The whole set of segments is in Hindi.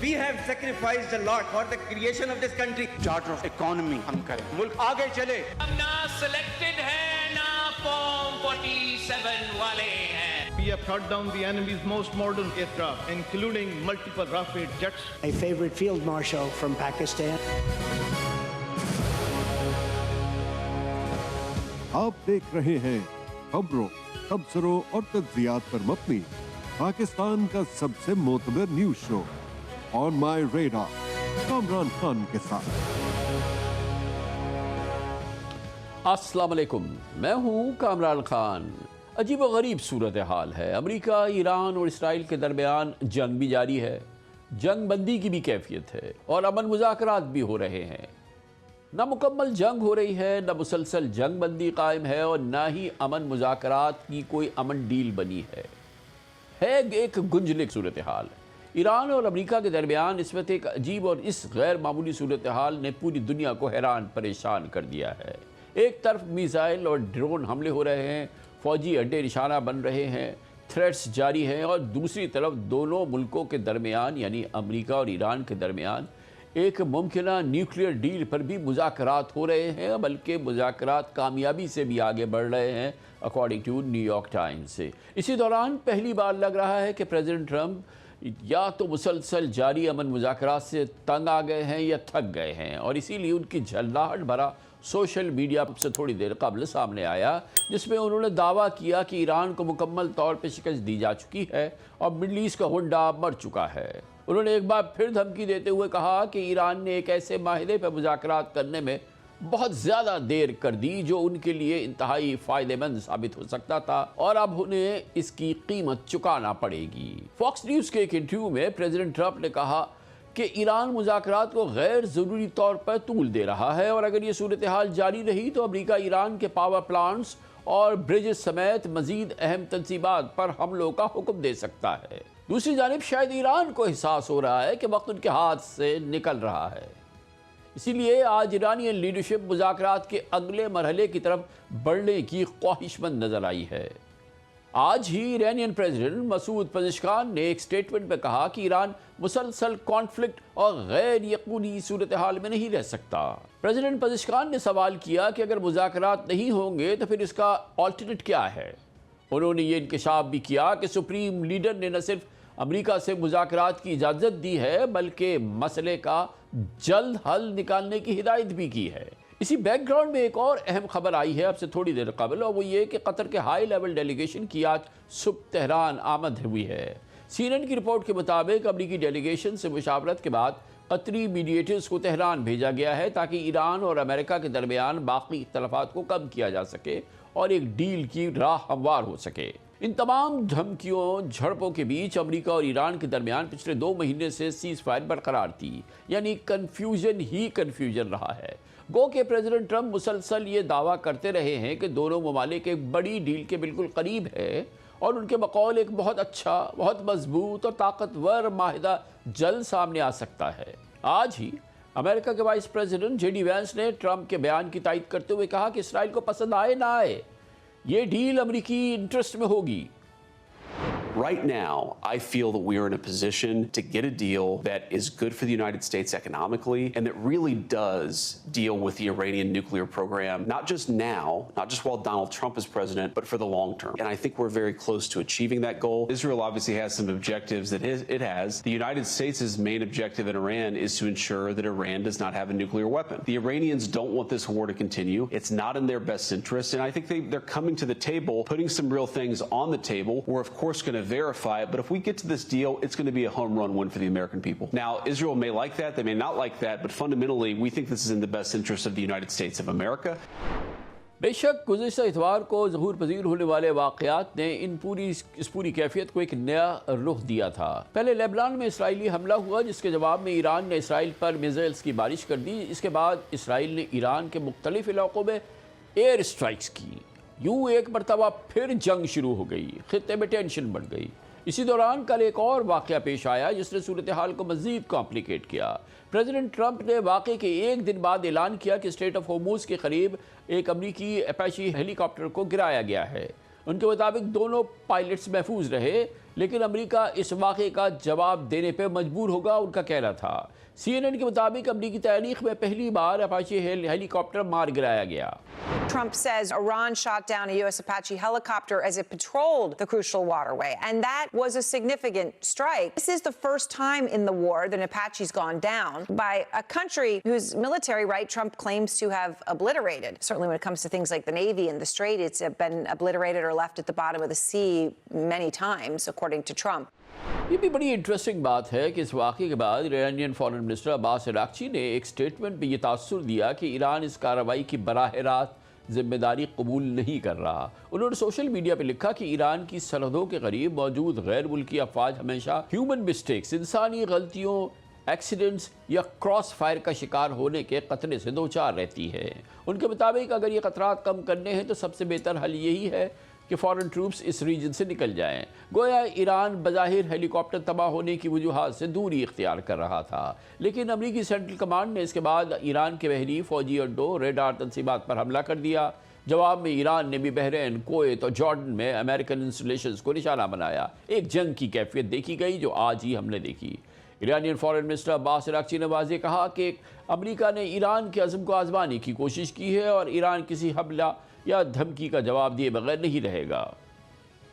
We have sacrificed a lot for the creation of this country. Charter of economy हम करें, मुल्क आगे चले। हम ना सिलेक्टेड है ना फॉर्म 47 वाले हैं। We have shot down the enemy's most modern aircraft, including multiple Rafale jets. A favorite field marshal from Pakistan. आप देख रहे हैं खबरों, तबसरों और तज्जियात पर मबनी पाकिस्तान का सबसे मोतबर news show on my radar Kamran Khan के साथ। अस्सलाम वालेकुम, मैं हूं कामरान खान। अजीब व गरीब सूरत हाल है। अमेरिका, ईरान और इसराइल के दरमियान जंग भी जारी है, जंग बंदी की भी कैफियत है और अमन मुज़ाकरात भी हो रहे हैं। न मुकम्मल जंग हो रही है, न मुसलसल जंग बंदी कायम है और न ही अमन मुज़ाकरात की कोई अमन डील बनी है एक गुंजलिक सूरत हाल। ईरान और अमेरिका के दरमियान इस वक्त एक अजीब और इस गैर मामूली सूरत हाल ने पूरी दुनिया को हैरान परेशान कर दिया है। एक तरफ मिसाइल और ड्रोन हमले हो रहे हैं, फौजी अड्डे निशाना बन रहे हैं, थ्रेट्स जारी हैं, और दूसरी तरफ दोनों मुल्कों के दरमियान यानी अमेरिका और ईरान के दरमियान एक मुमकिना न्यूक्लियर डील पर भी मुज़ाकरात हो रहे हैं, बल्कि मुज़ाकरात कामयाबी से भी आगे बढ़ रहे हैं अकॉर्डिंग टू न्यूयॉर्क टाइम्स से। इसी दौरान पहली बार लग रहा है कि प्रेसिडेंट ट्रंप या तो मुसलसल जारी अमन मुज़ाकरात से तंग आ गए हैं या थक गए हैं, और इसीलिए उनकी झल्लाहट भरा सोशल मीडिया से थोड़ी देर कबल सामने आया, जिसमें उन्होंने दावा किया कि ईरान को मुकम्मल तौर पर शिकस्त दी जा चुकी है और मिडल ईस्ट का हुंडा मर चुका है। उन्होंने एक बार फिर धमकी देते हुए कहा कि ईरान ने एक ऐसे माहिदे पर मुज़ाकरात करने में बहुत ज़्यादा देर कर दी जो उनके लिए इंतहाई फ़ायदेमंद साबित हो सकता था और अब उन्हें इसकी कीमत चुकाना पड़ेगी। फॉक्स न्यूज़ के एक इंटरव्यू में प्रेसिडेंट ट्रंप ने कहा कि ईरान मुज़ाकरात को गैर ज़रूरी तौर पर तूल दे रहा है और अगर ये सूरत हाल जारी रही तो अमेरिका ईरान के पावर प्लांट्स और ब्रिजेस समेत मज़ीद अहम तंसीबात पर हमलों का हुक्म दे सकता है। दूसरी जानिब शायद ईरान को एहसास हो रहा है कि वक्त उनके हाथ से निकल रहा है, इसीलिए आज ईरानियन लीडरशिप मुज़ाकरात के अगले मरहले की तरफ बढ़ने की ख्वाहिशमंद नज़र आई है। आज ही ईरानियन प्रेसिडेंट मसूद पज़ेश्कियान ने एक स्टेटमेंट में कहा कि ईरान मुसलसल कॉन्फ्लिक्ट और गैर यकीनी सूरत हाल में नहीं रह सकता। प्रेसिडेंट पज़ेश्कियान ने सवाल किया कि अगर मुज़ाकरात नहीं होंगे तो फिर इसका ऑल्टरनेट क्या है। उन्होंने ये इंकशाफ भी किया कि सुप्रीम लीडर ने न सिर्फ अमेरिका से मुज़ाकरात की इजाज़त दी है बल्कि मसले का जल्द हल निकालने की हिदायत भी की है। इसी बैकग्राउंड में एक और अहम खबर आई है अब से थोड़ी देर कबल, और वो ये कि कतर के हाई लेवल डेलीगेशन की आज सुबह तेहरान आमद हुई है। CNN की रिपोर्ट के मुताबिक अमरीकी डेलीगेशन से मुशावरत के बाद कतरी मीडिएटर्स को तेहरान भेजा गया है ताकि ईरान और अमेरिका के दरमियान बाकी इख्तलाफात को कम किया जा सके और एक डील की राह हमवार हो सके। इन तमाम धमकियों झड़पों के बीच अमेरिका और ईरान के दरमियान पिछले 2 महीने से सीज़ फायर बरकरार थी, यानी कन्फ्यूजन ही कन्फ्यूजन रहा है। गो के प्रेसिडेंट ट्रंप मुसलसल ये दावा करते रहे हैं कि दोनों ममालिक एक बड़ी डील के बिल्कुल करीब है और उनके बकौल एक बहुत अच्छा, बहुत मजबूत और ताकतवर माहिदा जल्द सामने आ सकता है। आज ही अमेरिका के वाइस प्रेसिडेंट JD वैंस ने ट्रंप के बयान की तायद करते हुए कहा कि इसराइल को पसंद आए ना आए, ये डील अमेरिकी इंटरेस्ट में होगी। Right now, I feel that we are in a position to get a deal that is good for the United States economically and that really does deal with the Iranian nuclear program, not just now, not just while Donald Trump is president, but for the long term. And I think we're very close to achieving that goal. Israel obviously has some objectives that it has. The United States' main objective in Iran is to ensure that Iran does not have a nuclear weapon. The Iranians don't want this war to continue. It's not in their best interest. And I think they're coming to the table, putting some real things on the table. We're, of course, going to verify it, but if we get to this deal, it's going to be a home run win for the American people. Now, Israel may like that, they may not like that, but fundamentally, we think this is in the best interest of the United States of America. बेशक गुज़िश्ता इतवार को ज़हूर पज़ीर होने वाले वाक़यात ने इस पूरी कैफियत को एक नया रुख दिया था। पहले लेबनान में इसराइली हमला हुआ जिसके जवाब में ईरान ने इसराइल पर मिसाइल्स की बारिश कर दी। इसके बाद इसराइल ने ईरान के मुख्तलिफ इलाकों में एयर स्ट्राइक्स की। यूँ एक मरतबा फिर जंग शुरू हो गई, खित्ते में टेंशन बढ़ गई। इसी दौरान कल एक और वाक़या पेश आया जिसने सूरत हाल को मज़ीद कॉम्प्लिकेट किया। प्रेसिडेंट ट्रंप ने वाक़े के एक दिन बाद ऐलान किया कि स्ट्रेट ऑफ होर्मुज़ के करीब एक अमरीकी अपाची हेलीकॉप्टर को गिराया गया है। उनके मुताबिक दोनों पायलट्स महफूज रहे, लेकिन अमेरिका इस वाक़े का जवाब देने पर मजबूर होगा, उनका कहना था। CNN के मुताबिक अमेरिकी तारीख में पहली बार अपाचे हेलीकॉप्टर मार गिराया गया। Trump says Iran shot down a U.S. Apache helicopter as it patrolled the crucial waterway, and that was a significant strike. This is the first time in the war that an Apache's gone down by a country whose military, right, Trump claims to have obliterated. Certainly when it comes to things like the Navy and the Strait, it's been obliterated or left at the bottom of the sea many times, according to Trump. ये भी बड़ी इंटरेस्टिंग बात है कि इस वाक़े के बाद Iranian foreign minister Abbas Araghchi ने एक स्टेटमेंट में ये तासुर दिया कि ईरान इस कार्रवाई की बराह रास्त जिम्मेदारी कबूल नहीं कर रहा। उन्होंने सोशल मीडिया पर लिखा कि ईरान की सरहदों के करीब मौजूद गैर मुल्की अफवाज हमेशा ह्यूमन मिस्टेक्स, इंसानी गलतियों, एक्सीडेंट्स या क्रॉस फायर का शिकार होने के खतरे से दो चार रहती है। उनके मुताबिक अगर ये खतरात कम करने हैं तो सबसे बेहतर हल यही है कि फॉरेन ट्रूप्स इस रीजन से निकल जाएं। गोया ईरान बज़ाहिर हेलीकॉप्टर तबाह होने की वजूहात से दूरी इख्तियार कर रहा था, लेकिन अमरीकी सेंट्रल कमांड ने इसके बाद ईरान के बहरी फौजी अड्डों, रेडार तनसीबात पर हमला कर दिया। जवाब में ईरान ने भी बहरीन, कुवैत और जॉर्डन में अमेरिकन इंस्टॉलेशंस को निशाना बनाया। एक जंग की कैफियत देखी गई जो आज ही हमने देखी। Iranian foreign minister Abbas Araghchi ने वाज़ेह कहा कि अमेरिका ने ईरान के अज़्म को आजमाने की कोशिश की है और ईरान किसी हमला या धमकी का जवाब दिए बगैर नहीं रहेगा।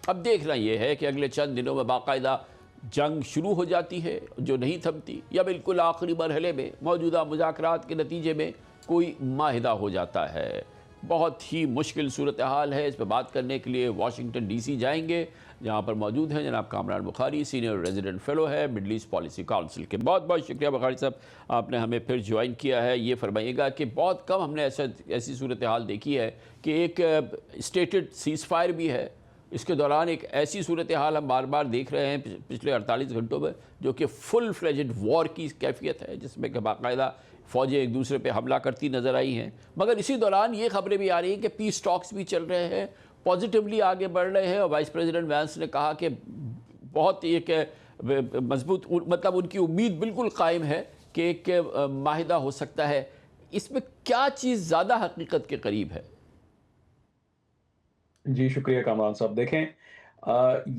अब देखना यह है कि अगले चंद दिनों में बाकायदा जंग शुरू हो जाती है जो नहीं थमती, या बिल्कुल आखिरी मरहले में मौजूदा मुज़ाकरात के नतीजे में कोई माहिदा हो जाता है। बहुत ही मुश्किल सूरत हाल है। इस पर बात करने के लिए वाशिंगटन DC जाएंगे, जहाँ पर मौजूद हैं जनाब Kamran Bukhari, senior resident fellow है मिडल ईस्ट पॉलिसी काउंसिल के। बहुत बहुत शुक्रिया बुखारी साहब, आपने हमें फिर ज्वाइन किया है। ये फरमाइएगा कि बहुत कम हमने ऐसी सूरत हाल देखी है कि एक स्टेटेड सीज़ फायर भी है, इसके दौरान एक ऐसी सूरत हाल हम बार बार देख रहे हैं पिछले 48 घंटों में, जो कि फुल फ्लेजेड वॉर की कैफियत है, जिसमें कि बाकायदा फ़ौजें एक दूसरे पे हमला करती नज़र आई हैं। मगर इसी दौरान ये खबरें भी आ रही हैं कि पीस टॉक्स भी चल रहे हैं, पॉजिटिवली आगे बढ़ रहे हैं, और वाइस प्रेसिडेंट वैंस ने कहा कि बहुत एक मजबूत, मतलब उनकी उम्मीद बिल्कुल कायम है कि एक माहिदा हो सकता है। इसमें क्या चीज़ ज़्यादा हकीकत के करीब है? जी शुक्रिया कामरान साहब। देखें,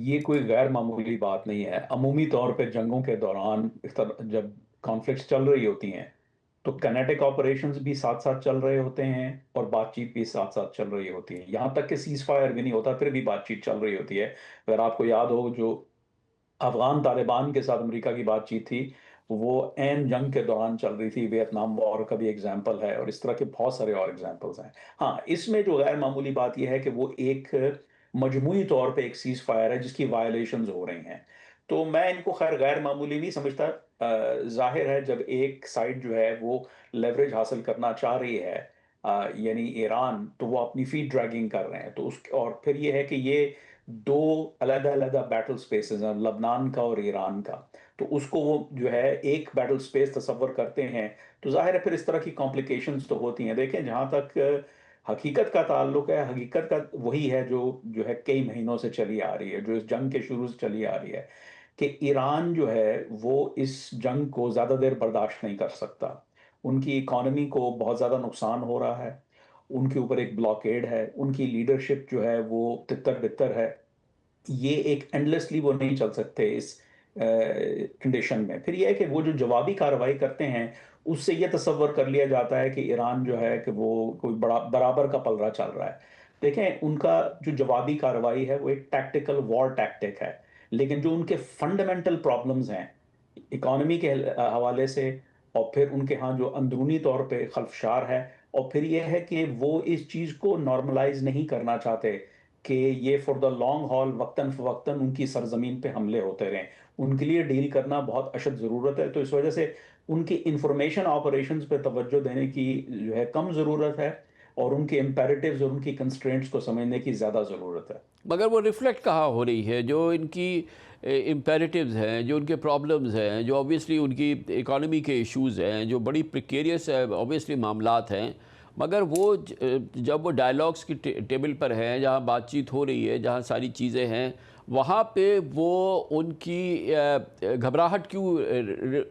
ये कोई गैर मामूली बात नहीं है। अमूमी तौर पे जंगों के दौरान जब कॉन्फ्लिक्ट्स चल रही होती हैं तो काइनेटिक ऑपरेशंस भी साथ साथ चल रहे होते हैं और बातचीत भी साथ साथ चल रही होती है। यहाँ तक कि सीज फायर भी नहीं होता फिर भी बातचीत चल रही होती है। अगर आपको याद हो, जो अफगान तालिबान के साथ अमेरिका की बातचीत थी वो एन जंग के दौरान चल रही थी। वियतनाम वॉर का भी एग्जाम्पल है और इस तरह के बहुत सारे और एग्जाम्पल्स हैं। हाँ, इसमें जो गैर मामूली बात यह है कि वो एक मजमूई तौर पे एक सीज फायर है जिसकी वायलेशंस हो रही हैं। तो मैं इनको खैर गैर मामूली नहीं समझता। जाहिर है जब एक साइड जो है वो लेवरेज हासिल करना चाह रही है, यानी ईरान, तो वो अपनी फीट ड्रैगिंग कर रहे हैं। तो उस और फिर ये है कि ये दो अलग-अलग बैटल स्पेसेस हैं, लबनान का और ईरान का, तो उसको वो जो है एक बैटल स्पेस तस्वर करते हैं। तो जाहिर है फिर इस तरह की कॉम्प्लिकेशंस तो होती हैं। देखें, जहाँ तक हकीकत का ताल्लुक है, हकीकत का वही है जो है कई महीनों से चली आ रही है, जो इस जंग के शुरू से चली आ रही है, कि ईरान जो है वो इस जंग को ज़्यादा देर बर्दाश्त नहीं कर सकता। उनकी इकॉनमी को बहुत ज़्यादा नुकसान हो रहा है, उनके ऊपर एक ब्लॉकेड है, उनकी लीडरशिप जो है वो तितर बितर है। ये एक एंडलेसली वो नहीं चल सकते इस कंडीशन में। फिर यह है कि वो जो जवाबी कार्रवाई करते हैं उससे ये तसव्वुर कर लिया जाता है कि ईरान जो है कि वो कोई बड़ा बराबर का पलड़ा चल रहा है। देखें, उनका जो जवाबी कार्रवाई है वो एक टैक्टिकल वॉर टैक्टिक है, लेकिन जो उनके फंडामेंटल प्रॉब्लम्स हैं इकॉनमी के हवाले से, और फिर उनके यहाँ जो अंदरूनी तौर पे खल्फशार है, और फिर यह है कि वो इस चीज़ को नॉर्मलाइज नहीं करना चाहते कि ये फॉर द लॉन्ग हॉल वक्तन फ़वक्तन उनकी सरजमीन पे हमले होते रहें। उनके लिए डील करना बहुत अशद ज़रूरत है। तो इस वजह से उनकी इंफॉर्मेशन ऑपरेशंस पे तवज्जो देने की जो है कम ज़रूरत है, और उनके इम्पेरेटिव्स और उनकी कंस्ट्रेंट्स को समझने की ज़्यादा ज़रूरत है। मगर वो रिफ्लेक्ट कहाँ हो रही है? जो इनकी इम्पेरेटिव्स हैं, जो उनके प्रॉब्लम्स हैं, जो ऑब्वियसली उनकी इकॉनमी के इश्यूज़ हैं, जो बड़ी प्रिकेरियस ऑब्वियसली मामलात हैं, मगर वो जब वो डायलॉग्स की टेबल पर हैं, जहाँ बातचीत हो रही है, जहाँ सारी चीज़ें हैं, वहाँ पे वो उनकी घबराहट क्यों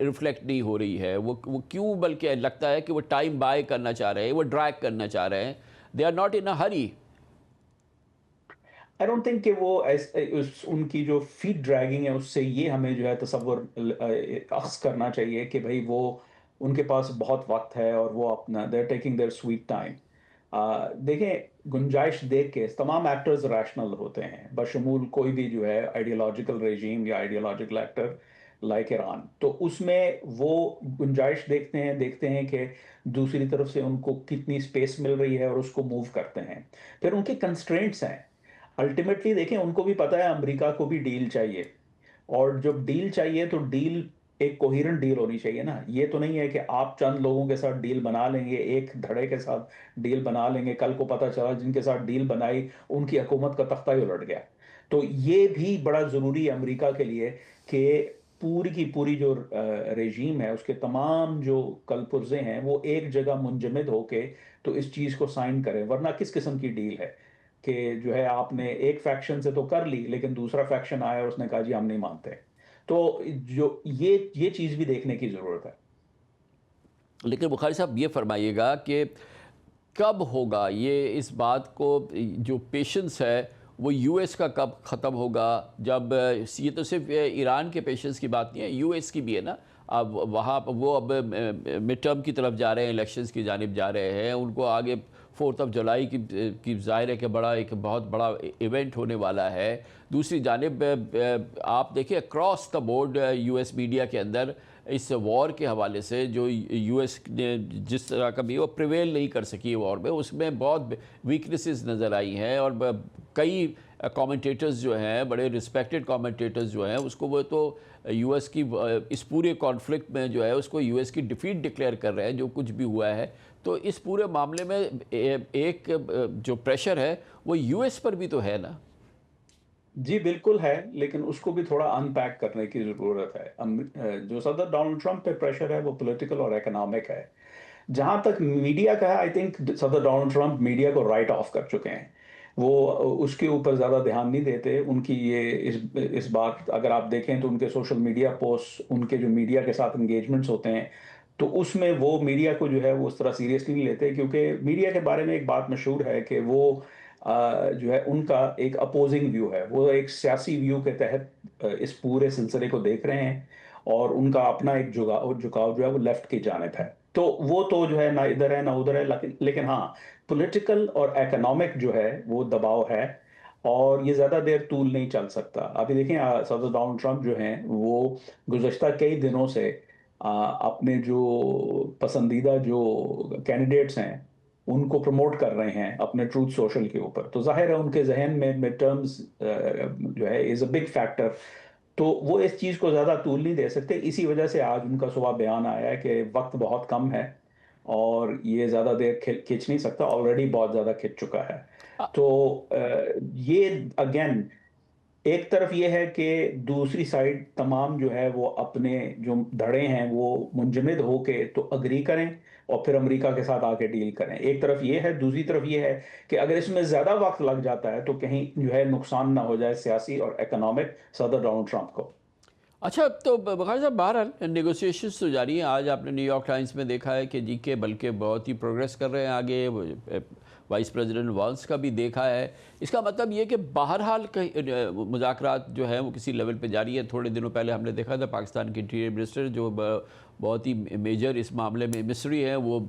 रिफ्लेक्ट नहीं हो रही है? वो क्यों, बल्कि लगता है कि वो टाइम बाय करना चाह रहे हैं, वो ड्रैग करना चाह रहे हैं। They are not in a hurry. I don't think कि वो उनकी जो फीट ड्रैगिंग है उससे ये हमें जो है तसव्वुर अख्स करना चाहिए कि भाई वो उनके पास बहुत वक्त है और वो अपना they are taking their sweet time. देखें, गुंजाइश देख के तमाम एक्टर्स रैशनल होते हैं, बशमूल कोई भी जो है आइडियोलॉजिकल रेजीम या आइडियोलॉजिकल एक्टर लाइक ईरान, तो उसमें वो गुंजाइश देखते हैं कि दूसरी तरफ से उनको कितनी स्पेस मिल रही है और उसको मूव करते हैं। फिर उनके कंस्ट्रेंट्स हैं। अल्टीमेटली देखें, उनको भी पता है अमेरिका को भी डील चाहिए, और जब डील चाहिए तो डील एक कोहेरेंट डील होनी चाहिए ना। ये तो नहीं है कि आप चंद लोगों के साथ डील बना लेंगे, एक धड़े के साथ डील बना लेंगे, कल को पता चला जिनके साथ डील बनाई उनकी हुकूमत का तख्ता ही उलट गया। तो ये भी बड़ा ज़रूरी है अमेरिका के लिए कि पूरी की पूरी जो रेजीम है उसके तमाम जो कलपुर्जे हैं वो एक जगह मुंजमद होके तो इस चीज़ को साइन करें, वरना किस किस्म की डील है कि जो है आपने एक फैक्शन से तो कर ली लेकिन दूसरा फैक्शन आया और उसने कहा जी हम नहीं मानते। तो जो ये चीज़ भी देखने की ज़रूरत है। लेकिन बुखारी साहब ये फरमाइएगा कि कब होगा ये, इस बात को जो पेशेंस है वो यूएस का कब ख़त्म होगा? जब ये तो सिर्फ ईरान के पेशेंस की बात नहीं है, यूएस की भी है ना। अब वहाँ वो अब मिड टर्म की तरफ जा रहे हैं, इलेक्शंस की जानिब जा रहे हैं, उनको आगे 4 जुलाई की ज़ाहिर है कि एक बहुत बड़ा इवेंट होने वाला है। दूसरी जानिब आप देखिए across the board US media के अंदर इस वॉर के हवाले से जो यूएस ने जिस तरह का भी वो प्रिवेल नहीं कर सकी वॉर में, उसमें बहुत वीकनेसेस नज़र आई हैं। और कई कमेंटेटर्स जो हैं, बड़े रिस्पेक्टेड कमेंटेटर्स जो हैं, उसको वो तो यूएस की इस पूरे कॉन्फ्लिक्ट में जो है उसको यूएस की डिफीट डिक्लेयर कर रहे हैं जो कुछ भी हुआ है। तो इस पूरे मामले में एक जो प्रेशर है वो यूएस पर भी तो है ना? जी बिल्कुल है, लेकिन उसको भी थोड़ा अनपैक करने की ज़रूरत है। जो सदर डोनाल्ड ट्रंप पे प्रेशर है वो पॉलिटिकल और इकोनॉमिक है। जहाँ तक मीडिया का है, आई थिंक सदर डोनाल्ड ट्रंप मीडिया को राइट ऑफ कर चुके हैं। वो उसके ऊपर ज़्यादा ध्यान नहीं देते। उनकी ये इस बार अगर आप देखें तो उनके सोशल मीडिया पोस्ट, उनके जो मीडिया के साथ इंगेजमेंट्स होते हैं, तो उसमें वो मीडिया को जो है वो उस तरह सीरियसली नहीं लेते, क्योंकि मीडिया के बारे में एक बात मशहूर है कि वो जो है उनका एक अपोजिंग व्यू है, वो एक सियासी व्यू के तहत इस पूरे सिलसिले को देख रहे हैं, और उनका अपना एक झुकाव जो है वो लेफ्ट की जानिब है। तो वो तो जो है ना इधर है ना उधर है, लेकिन हाँ, पॉलिटिकल और इकोनॉमिक जो है वो दबाव है, और ये ज़्यादा देर तूल नहीं चल सकता। अभी देखें सदर डोनाल्ड ट्रंप जो हैं वो गुज़श्ता कई दिनों से अपने जो पसंदीदा जो कैंडिडेट्स हैं उनको प्रमोट कर रहे हैं अपने ट्रूथ सोशल के ऊपर। तो जाहिर है उनके जहन में मिड टर्म्स जो है इज़ अ बिग फैक्टर, तो वो इस चीज़ को ज़्यादा तूल नहीं दे सकते। इसी वजह से आज उनका सुबह बयान आया है कि वक्त बहुत कम है और ये ज़्यादा देर खिंच नहीं सकता, ऑलरेडी बहुत ज़्यादा खिंच चुका है। तो ये अगेन एक तरफ ये है कि दूसरी साइड तमाम जो है वो अपने जो धड़े हैं वो मुंजमद होके तो अग्री करें और फिर अमेरिका के साथ आके डील करें। एक तरफ ये है, दूसरी तरफ ये है कि अगर इसमें ज़्यादा वक्त लग जाता है तो कहीं जो है नुकसान ना हो जाए सियासी और इकोनॉमिक सदर डोनाल्ड ट्रंप को। अच्छा, तो बखार साहब बहरहाल नेगोशिएशंस तो जारी हैं। आज आपने न्यूयॉर्क टाइम्स में देखा है कि जी के बल्कि बहुत ही प्रोग्रेस कर रहे हैं आगे। वाइस प्रेसिडेंट वांस का भी देखा है। इसका मतलब ये कि बहरहाल मुज़ाकरात जो हैं वो किसी लेवल पे जारी है। थोड़े दिनों पहले हमने देखा था पाकिस्तान के इंटीरियर मिनिस्टर जो बहुत ही मेजर इस मामले में मिस्री हैं, वो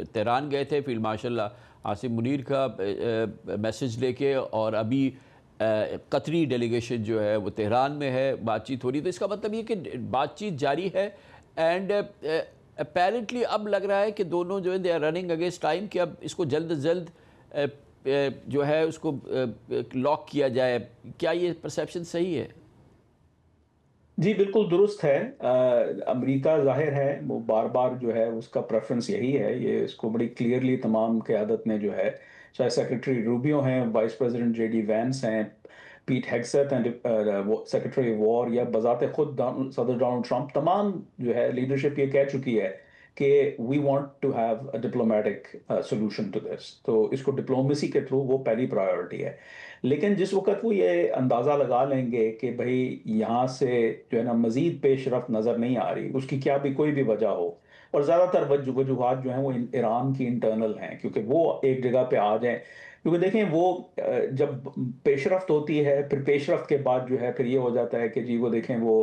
तेहरान गए थे फील्ड मार्शल आसिम मुनीर का मैसेज लेके, और अभी कतरी डेलीगेशन जो है वो तेहरान में है, बातचीत हो रही। तो इसका मतलब ये कि बातचीत जारी है, एंड अपेरेंटली अब लग रहा है कि दोनों जो है they are running against time, कि अब इसको जल्द से जल्द जो है उसको लॉक किया जाए। क्या ये परसेप्शन सही है? जी बिल्कुल दुरुस्त है। अमेरिका जाहिर है वो बार बार जो है उसका प्रेफरेंस यही है, ये इसको बड़ी क्लियरली तमाम क़यादत ने जो है, चाहे सेक्रेटरी रूबियो हैं, वाइस प्रेसिडेंट जेडी वैंस हैं, पीट हेग्सेथ एंड सेक्रेटरी वॉर, या बजाते खुद सदर डोनाल्ड ट्रंप, तमाम जो है लीडरशिप ये कह चुकी है कि we want to have a diplomatic solution to this. तो इसको डिप्लोमेसी के थ्रू वो पहली प्रायोरिटी है। लेकिन जिस वक्त वो ये अंदाज़ा लगा लेंगे कि भाई यहाँ से जो है ना मज़ीद पेशरफ्त नज़र नहीं आ रही, उसकी क्या भी कोई भी वजह हो, और ज़्यादातर वजूहात जो हैं वो ईरान की इंटरनल हैं, क्योंकि वो एक जगह पे आ जाएं, क्योंकि देखें वो जब पेशरफ्त होती है, फिर पेशरफ्त के बाद जो है फिर ये हो जाता है कि जी वो देखें वो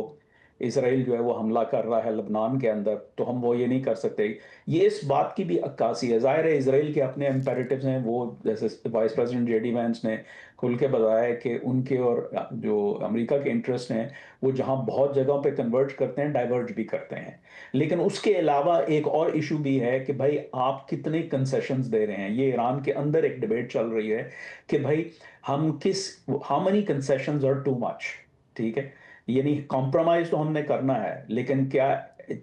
इसराइल जो है वो हमला कर रहा है लबनान के अंदर, तो हम वो ये नहीं कर सकते। ये इस बात की भी अक्कासी है। ज़ाहिर है इसराइल के अपने इम्पेरेटिव्स हैं, वो जैसे वाइस प्रेसिडेंट जेडी वैंस ने खुल के बताया है कि उनके और जो अमेरिका के इंटरेस्ट हैं वो जहां बहुत जगहों पे कन्वर्ज करते हैं, डाइवर्ज भी करते हैं। लेकिन उसके अलावा एक और इशू भी है कि भाई आप कितने कंसेशंस दे रहे हैं। ये ईरान के अंदर एक डिबेट चल रही है कि भाई how many concessions are too much, ठीक है, यानी कॉम्प्रोमाइज तो हमने करना है, लेकिन क्या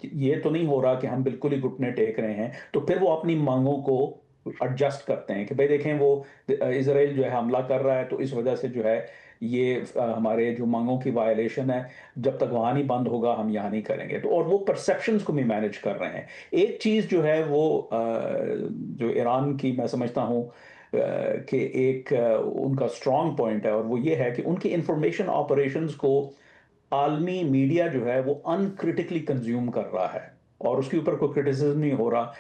ये तो नहीं हो रहा कि हम बिल्कुल ही घुटने टेक रहे हैं। तो फिर वो अपनी मांगों को एडजस्ट करते हैं कि भाई देखें वो इसराइल जो है हमला कर रहा है, तो इस वजह से जो है ये हमारे जो मांगों की वायलेशन है, जब तक वहाँ नहीं बंद होगा हम यहाँ नहीं करेंगे। तो और वो परसेप्शंस को भी मैनेज कर रहे हैं। एक चीज़ जो है वो जो ईरान की मैं समझता हूँ कि एक उनका स्ट्रॉन्ग पॉइंट है, और वो ये है कि उनकी इंफॉर्मेशन ऑपरेशंस को आलमी मीडिया जो है वो अनक्रिटिकली कंज्यूम कर रहा है और उसके ऊपर कोई क्रिटिसिज्म नहीं हो रहा।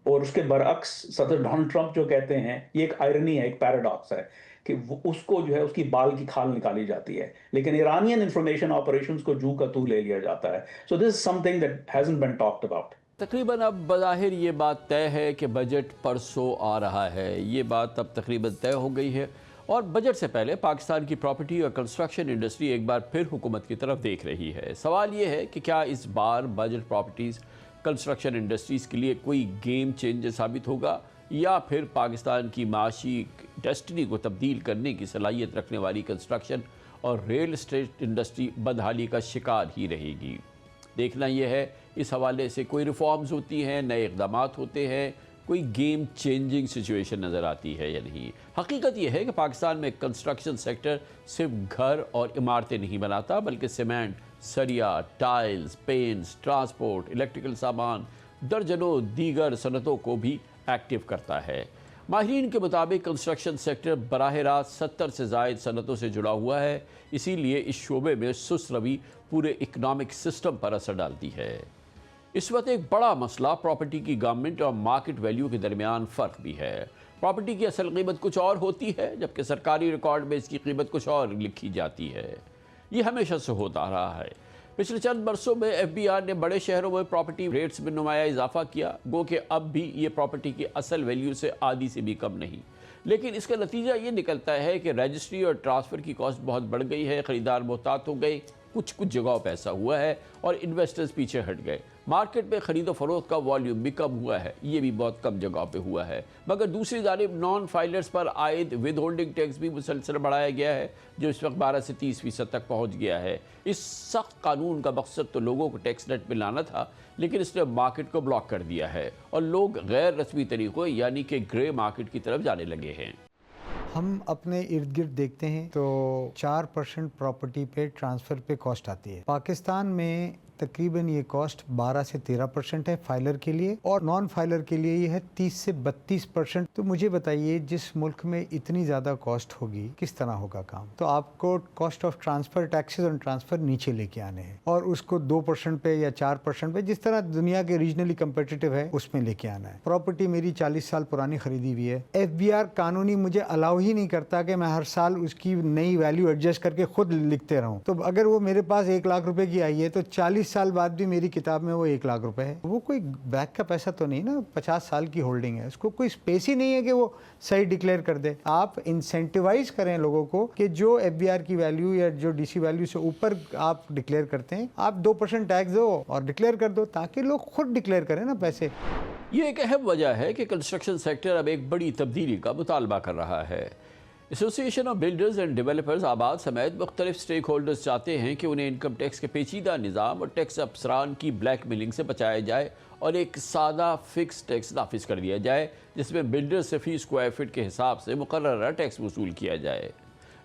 और उसके बरअक्स सदर डोनाल्ड ट्रंप जो कहते हैं, ये एक आयरनी है, एक पैराडॉक्स है कि वो उसको जो है उसकी बाल की खाल निकाली जाती है, लेकिन ईरानियन इंफॉर्मेशन ऑपरेशंस को जू का तू ले लिया जाता है। So this is something that hasn't been talked about. तकरीबन अब बज़ाहिर ये बात तय है कि बजट परसों आ रहा है। ये बात अब तकरीबन तय हो गई है और बजट से पहले पाकिस्तान की प्रॉपर्टी और कंस्ट्रक्शन इंडस्ट्री एक बार फिर हुकूमत की तरफ देख रही है। सवाल ये है कि क्या इस बार बजट प्रॉपर्टीज़ कंस्ट्रक्शन इंडस्ट्रीज़ के लिए कोई गेम चेंजर साबित होगा, या फिर पाकिस्तान की माशी डेस्टिनी को तब्दील करने की सलाहियत रखने वाली कंस्ट्रक्शन और रियल एस्टेट इंडस्ट्री बदहाली का शिकार ही रहेगी। देखना यह है इस हवाले से कोई रिफॉर्म्स होती हैं, नए इक़दाम होते हैं, कोई गेम चेंजिंग सिचुएशन नज़र आती है या नहीं। हकीकत यह है कि पाकिस्तान में कंस्ट्रक्शन सेक्टर सिर्फ घर और इमारतें नहीं बनाता, बल्कि सीमेंट, सरिया, टाइल्स, पेंट्स, ट्रांसपोर्ट, इलेक्ट्रिकल सामान, दर्जनों दीगर सनतों को भी एक्टिव करता है। माहिरीन के मुताबिक कंस्ट्रक्शन सेक्टर बराह रास्त 70 से ज़ायद सनतों से जुड़ा हुआ है, इसीलिए इस शोबे में सुस्त रवि पूरे इकनॉमिक सिस्टम पर असर डालती है। इस वक्त एक बड़ा मसला प्रॉपर्टी की गवर्नमेंट और मार्केट वैल्यू के दरमियान फ़र्क भी है। प्रॉपर्टी की असल कीमत कुछ और होती है, जबकि सरकारी रिकॉर्ड में इसकी कीमत कुछ और लिखी जाती है। ये हमेशा से होता रहा है। पिछले चंद बरसों में FBI ने बड़े शहरों में प्रॉपर्टी रेट्स में नुमाया इजाफा किया, गो कि अब भी ये प्रॉपर्टी की असल वैल्यू से आधी से भी कम नहीं। लेकिन इसका नतीजा ये निकलता है कि रजिस्ट्री और ट्रांसफ़र की कॉस्ट बहुत बढ़ गई है, ख़रीदार मोहतात हो गए, कुछ जगहों पर ऐसा हुआ है और इन्वेस्टर्स पीछे हट गए। मार्केट में ख़रीदो फरोख्त का वॉल्यूम भी कम हुआ है, ये भी बहुत कम जगहों पे हुआ है। मगर दूसरी जानिब नॉन फाइलर्स पर आयद विद होल्डिंग टैक्स भी मुसलसल बढ़ाया गया है, जो इस वक्त 12 से 30% तक पहुँच गया है। इस सख्त कानून का मकसद तो लोगों को टैक्स नेट में लाना था, लेकिन इसने मार्केट को ब्लॉक कर दिया है और लोग गैर रस्मी तरीक़ों यानी कि ग्रे मार्केट की तरफ जाने लगे हैं। हम अपने इर्द गिर्द देखते हैं तो 4% प्रॉपर्टी पे ट्रांसफ़र पे कॉस्ट आती है। पाकिस्तान में तकरीबन ये कॉस्ट 12 से 13% है फाइलर के लिए, और नॉन फाइलर के लिए ये है 30 से 32%। तो मुझे बताइए, जिस मुल्क में इतनी ज़्यादा कॉस्ट होगी किस तरह होगा काम? तो आपको cost of transfer, taxes on transfer नीचे लेके आने हैं और उसको 2% पे या 4% पे, जिस तरह दुनिया के रीजनली कम्पिटिटिव है उसमें लेके आना है। प्रॉपर्टी मेरी 40 साल पुरानी खरीदी हुई है। FBR कानूनी मुझे अलाउ ही नहीं करता कि मैं हर साल उसकी नई वैल्यू एडजस्ट करके खुद लिखते रहूँ। तो अगर वो मेरे पास 1 लाख रुपए की आई है तो 40 साल बाद भी मेरी किताब में वो 1 लाख रुपए है। वो कोई बैंक का पैसा तो नहीं ना, 50 साल की होल्डिंग है, उसको कोई स्पेस ही नहीं है कि वो सही डिक्लेयर कर दे। आप इंसेंटिवाइज करें लोगों को कि जो FBR की वैल्यू या जो DC वैल्यू से ऊपर आप डिक्लेयर करते हैं, आप 2% टैक्स दो और डिक्लेयर कर दो, ताकि लोग खुद डिक्लेयर करें ना पैसे। ये एक अहम वजह है कि कंस्ट्रक्शन सेक्टर अब एक बड़ी तब्दीली का मुतालबा कर रहा है। Association of builders and developers आबाद समेत मुख्तलिफ स्टेक होल्डर्स चाहते हैं कि उन्हें इनकम टैक्स के पेचीदा निज़ाम और टैक्स अफसरान की ब्लैक मेलिंग से बचाया जाए और एक सादा फिक्स टैक्स नाफिज कर दिया जाए, जिसमें बिल्डर्स से फी स्क्वायर फीट के हिसाब से मुकर्ररा टैक्स वसूल किया जाए।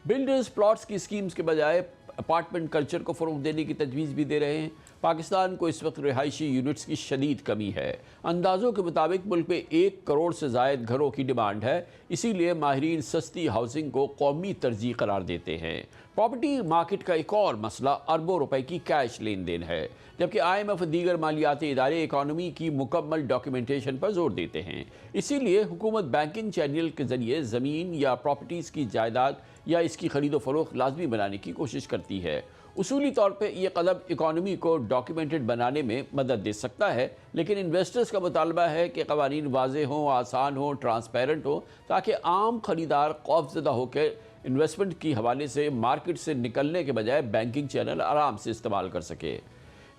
बिल्डर्स प्लॉट्स की स्कीम्स के बजाय अपार्टमेंट कल्चर को फ़रोग़ देने की तजवीज़ भी दे रहे हैं। पाकिस्तान को इस वक्त रिहायशी यूनिट्स की शदीद कमी है। अंदाज़ों के मुताबिक मुल्क में 1 करोड़ से ज़ायद घरों की डिमांड है, इसीलिए माहिरीन सस्ती हाउसिंग को कौमी तरजीह करार देते हैं। प्रॉपर्टी मार्केट का एक और मसला अरबों रुपए की कैश लेन देन है, जबकि IMF और दीगर मालियाती इदारे इकॉनमी की मुकम्मल डॉक्यूमेंटेशन पर जोर देते हैं। इसीलिए हुकूमत बैंकिंग चैनल के ज़रिए ज़मीन या प्रॉपर्टीज़ की जायदाद या इसकी खरीदो फरोख्त लाजमी बनाने की कोशिश करती है। उसूली तौर पर यह कदम इकॉनमी को डॉक्यूमेंटेड बनाने में मदद दे सकता है, लेकिन इन्वेस्टर्स का मुतालबा है कि क़वानीन वाज़ेह हों, आसान हों, ट्रांसपेरेंट हों, ताकि आम ख़रीदार खौफज़दा होकर इन्वेस्टमेंट की हवाले से मार्केट से निकलने के बजाय बैंकिंग चैनल आराम से इस्तेमाल कर सके।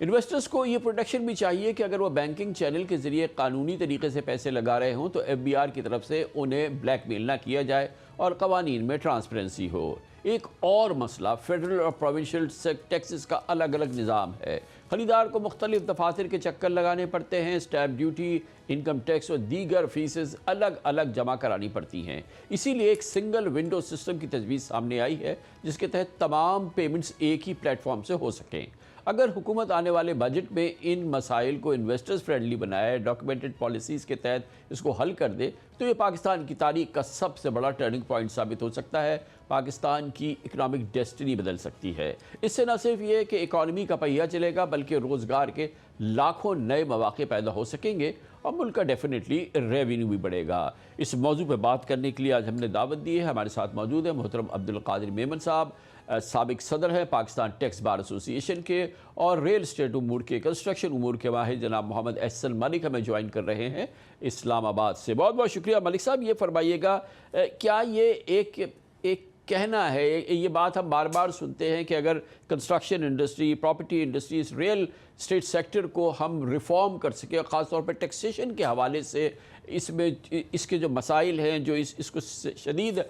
इन्वेस्टर्स को ये प्रोटेक्शन भी चाहिए कि अगर वो बैंकिंग चैनल के ज़रिए कानूनी तरीके से पैसे लगा रहे हों तो FBR की तरफ से उन्हें ब्लैकमेल ना किया जाए और क़वानीन में ट्रांसपेरेंसी हो। एक और मसला फेडरल और प्रोविंशियल टैक्सेस का अलग अलग निज़ाम है। ख़रीदार को मुख्तलिफ दफातर के चक्कर लगाने पड़ते हैं, स्टैम्प ड्यूटी, इनकम टैक्स और दीगर फीसेस अलग अलग जमा करानी पड़ती हैं। इसीलिए एक सिंगल विंडो सिस्टम की तजवीज़ सामने आई है, जिसके तहत तमाम पेमेंट्स एक ही प्लेटफॉर्म से हो सकें। अगर हुकूमत आने वाले बजट में इन मसाइल को इन्वेस्टर्स फ्रेंडली बनाए, डॉक्यूमेंटेड पॉलिसीज़ के तहत इसको हल कर दे, तो ये पाकिस्तान की तारीख का सबसे बड़ा टर्निंग पॉइंट साबित हो सकता है। पाकिस्तान की इकनॉमिक डेस्टिनी बदल सकती है। इससे न सिर्फ ये कि इकॉनमी का पहिया चलेगा, बल्कि रोज़गार के लाखों नए मौके पैदा हो सकेंगे और मुल्क का डेफिनेटली रेवेन्यू भी बढ़ेगा। इस मौजू पर बात करने के लिए आज हमने दावत दी है। हमारे साथ मौजूद है मोहतरम अब्दुल कादिर मेमन साहब, साबिक सदर हैं पाकिस्तान टैक्स बार एसोसिएशन के और रियल स्टेट उमूर के, कंस्ट्रक्शन उमूर के माहिर जनाब मोहम्मद एहसन मलिक हमें ज्वाइन कर रहे हैं इस्लामाबाद से। बहुत बहुत शुक्रिया मलिक साहब। ये फरमाइएगा, क्या ये एक कहना है, ये बात हम बार बार सुनते हैं कि अगर construction industry, property industries, real estate sector को हम रिफॉर्म कर सकें, ख़ास तौर पर टैक्सेशन के हवाले से इसमें इसके जो मसाइल हैं, जो इसको शदीद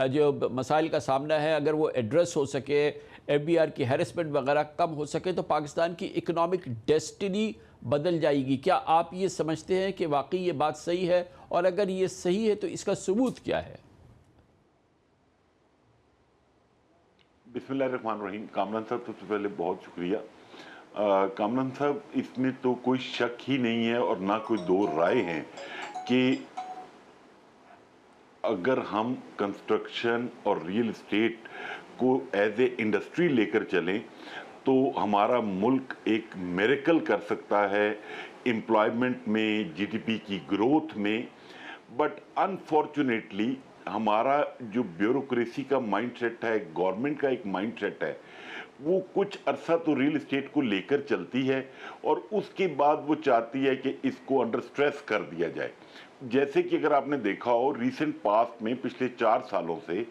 जो मसाइल का सामना है, अगर वो एड्रेस हो सके, FBR की हैरेसमेंट वगैरह कम हो सके, तो पाकिस्तान की इकनॉमिक डेस्टिनी बदल जाएगी। क्या आप ये समझते हैं कि वाकई ये बात सही है, और अगर ये सही है तो इसका सबूत क्या है? बिस्मिल्लाहिर्रहमानिर्रहीम। कामरान साहब, सबसे पहले बहुत शुक्रिया। कामरान साहब, इसमें तो कोई शक ही नहीं है और ना कोई दो राय हैं कि अगर हम कंस्ट्रक्शन और रियल एस्टेट को एज ए इंडस्ट्री लेकर चलें तो हमारा मुल्क एक मिरेकल कर सकता है एम्प्लॉयमेंट में, GDP की ग्रोथ में। बट अनफॉर्चुनेटली हमारा जो ब्यूरोक्रेसी का माइंडसेट है, गवर्नमेंट का एक माइंडसेट है, वो कुछ अरसा तो रियल एस्टेट को लेकर चलती है और उसके बाद वो चाहती है कि इसको अंडर स्ट्रेस कर दिया जाए। जैसे कि अगर आपने देखा हो रिसेंट पास्ट में पिछले 4 सालों से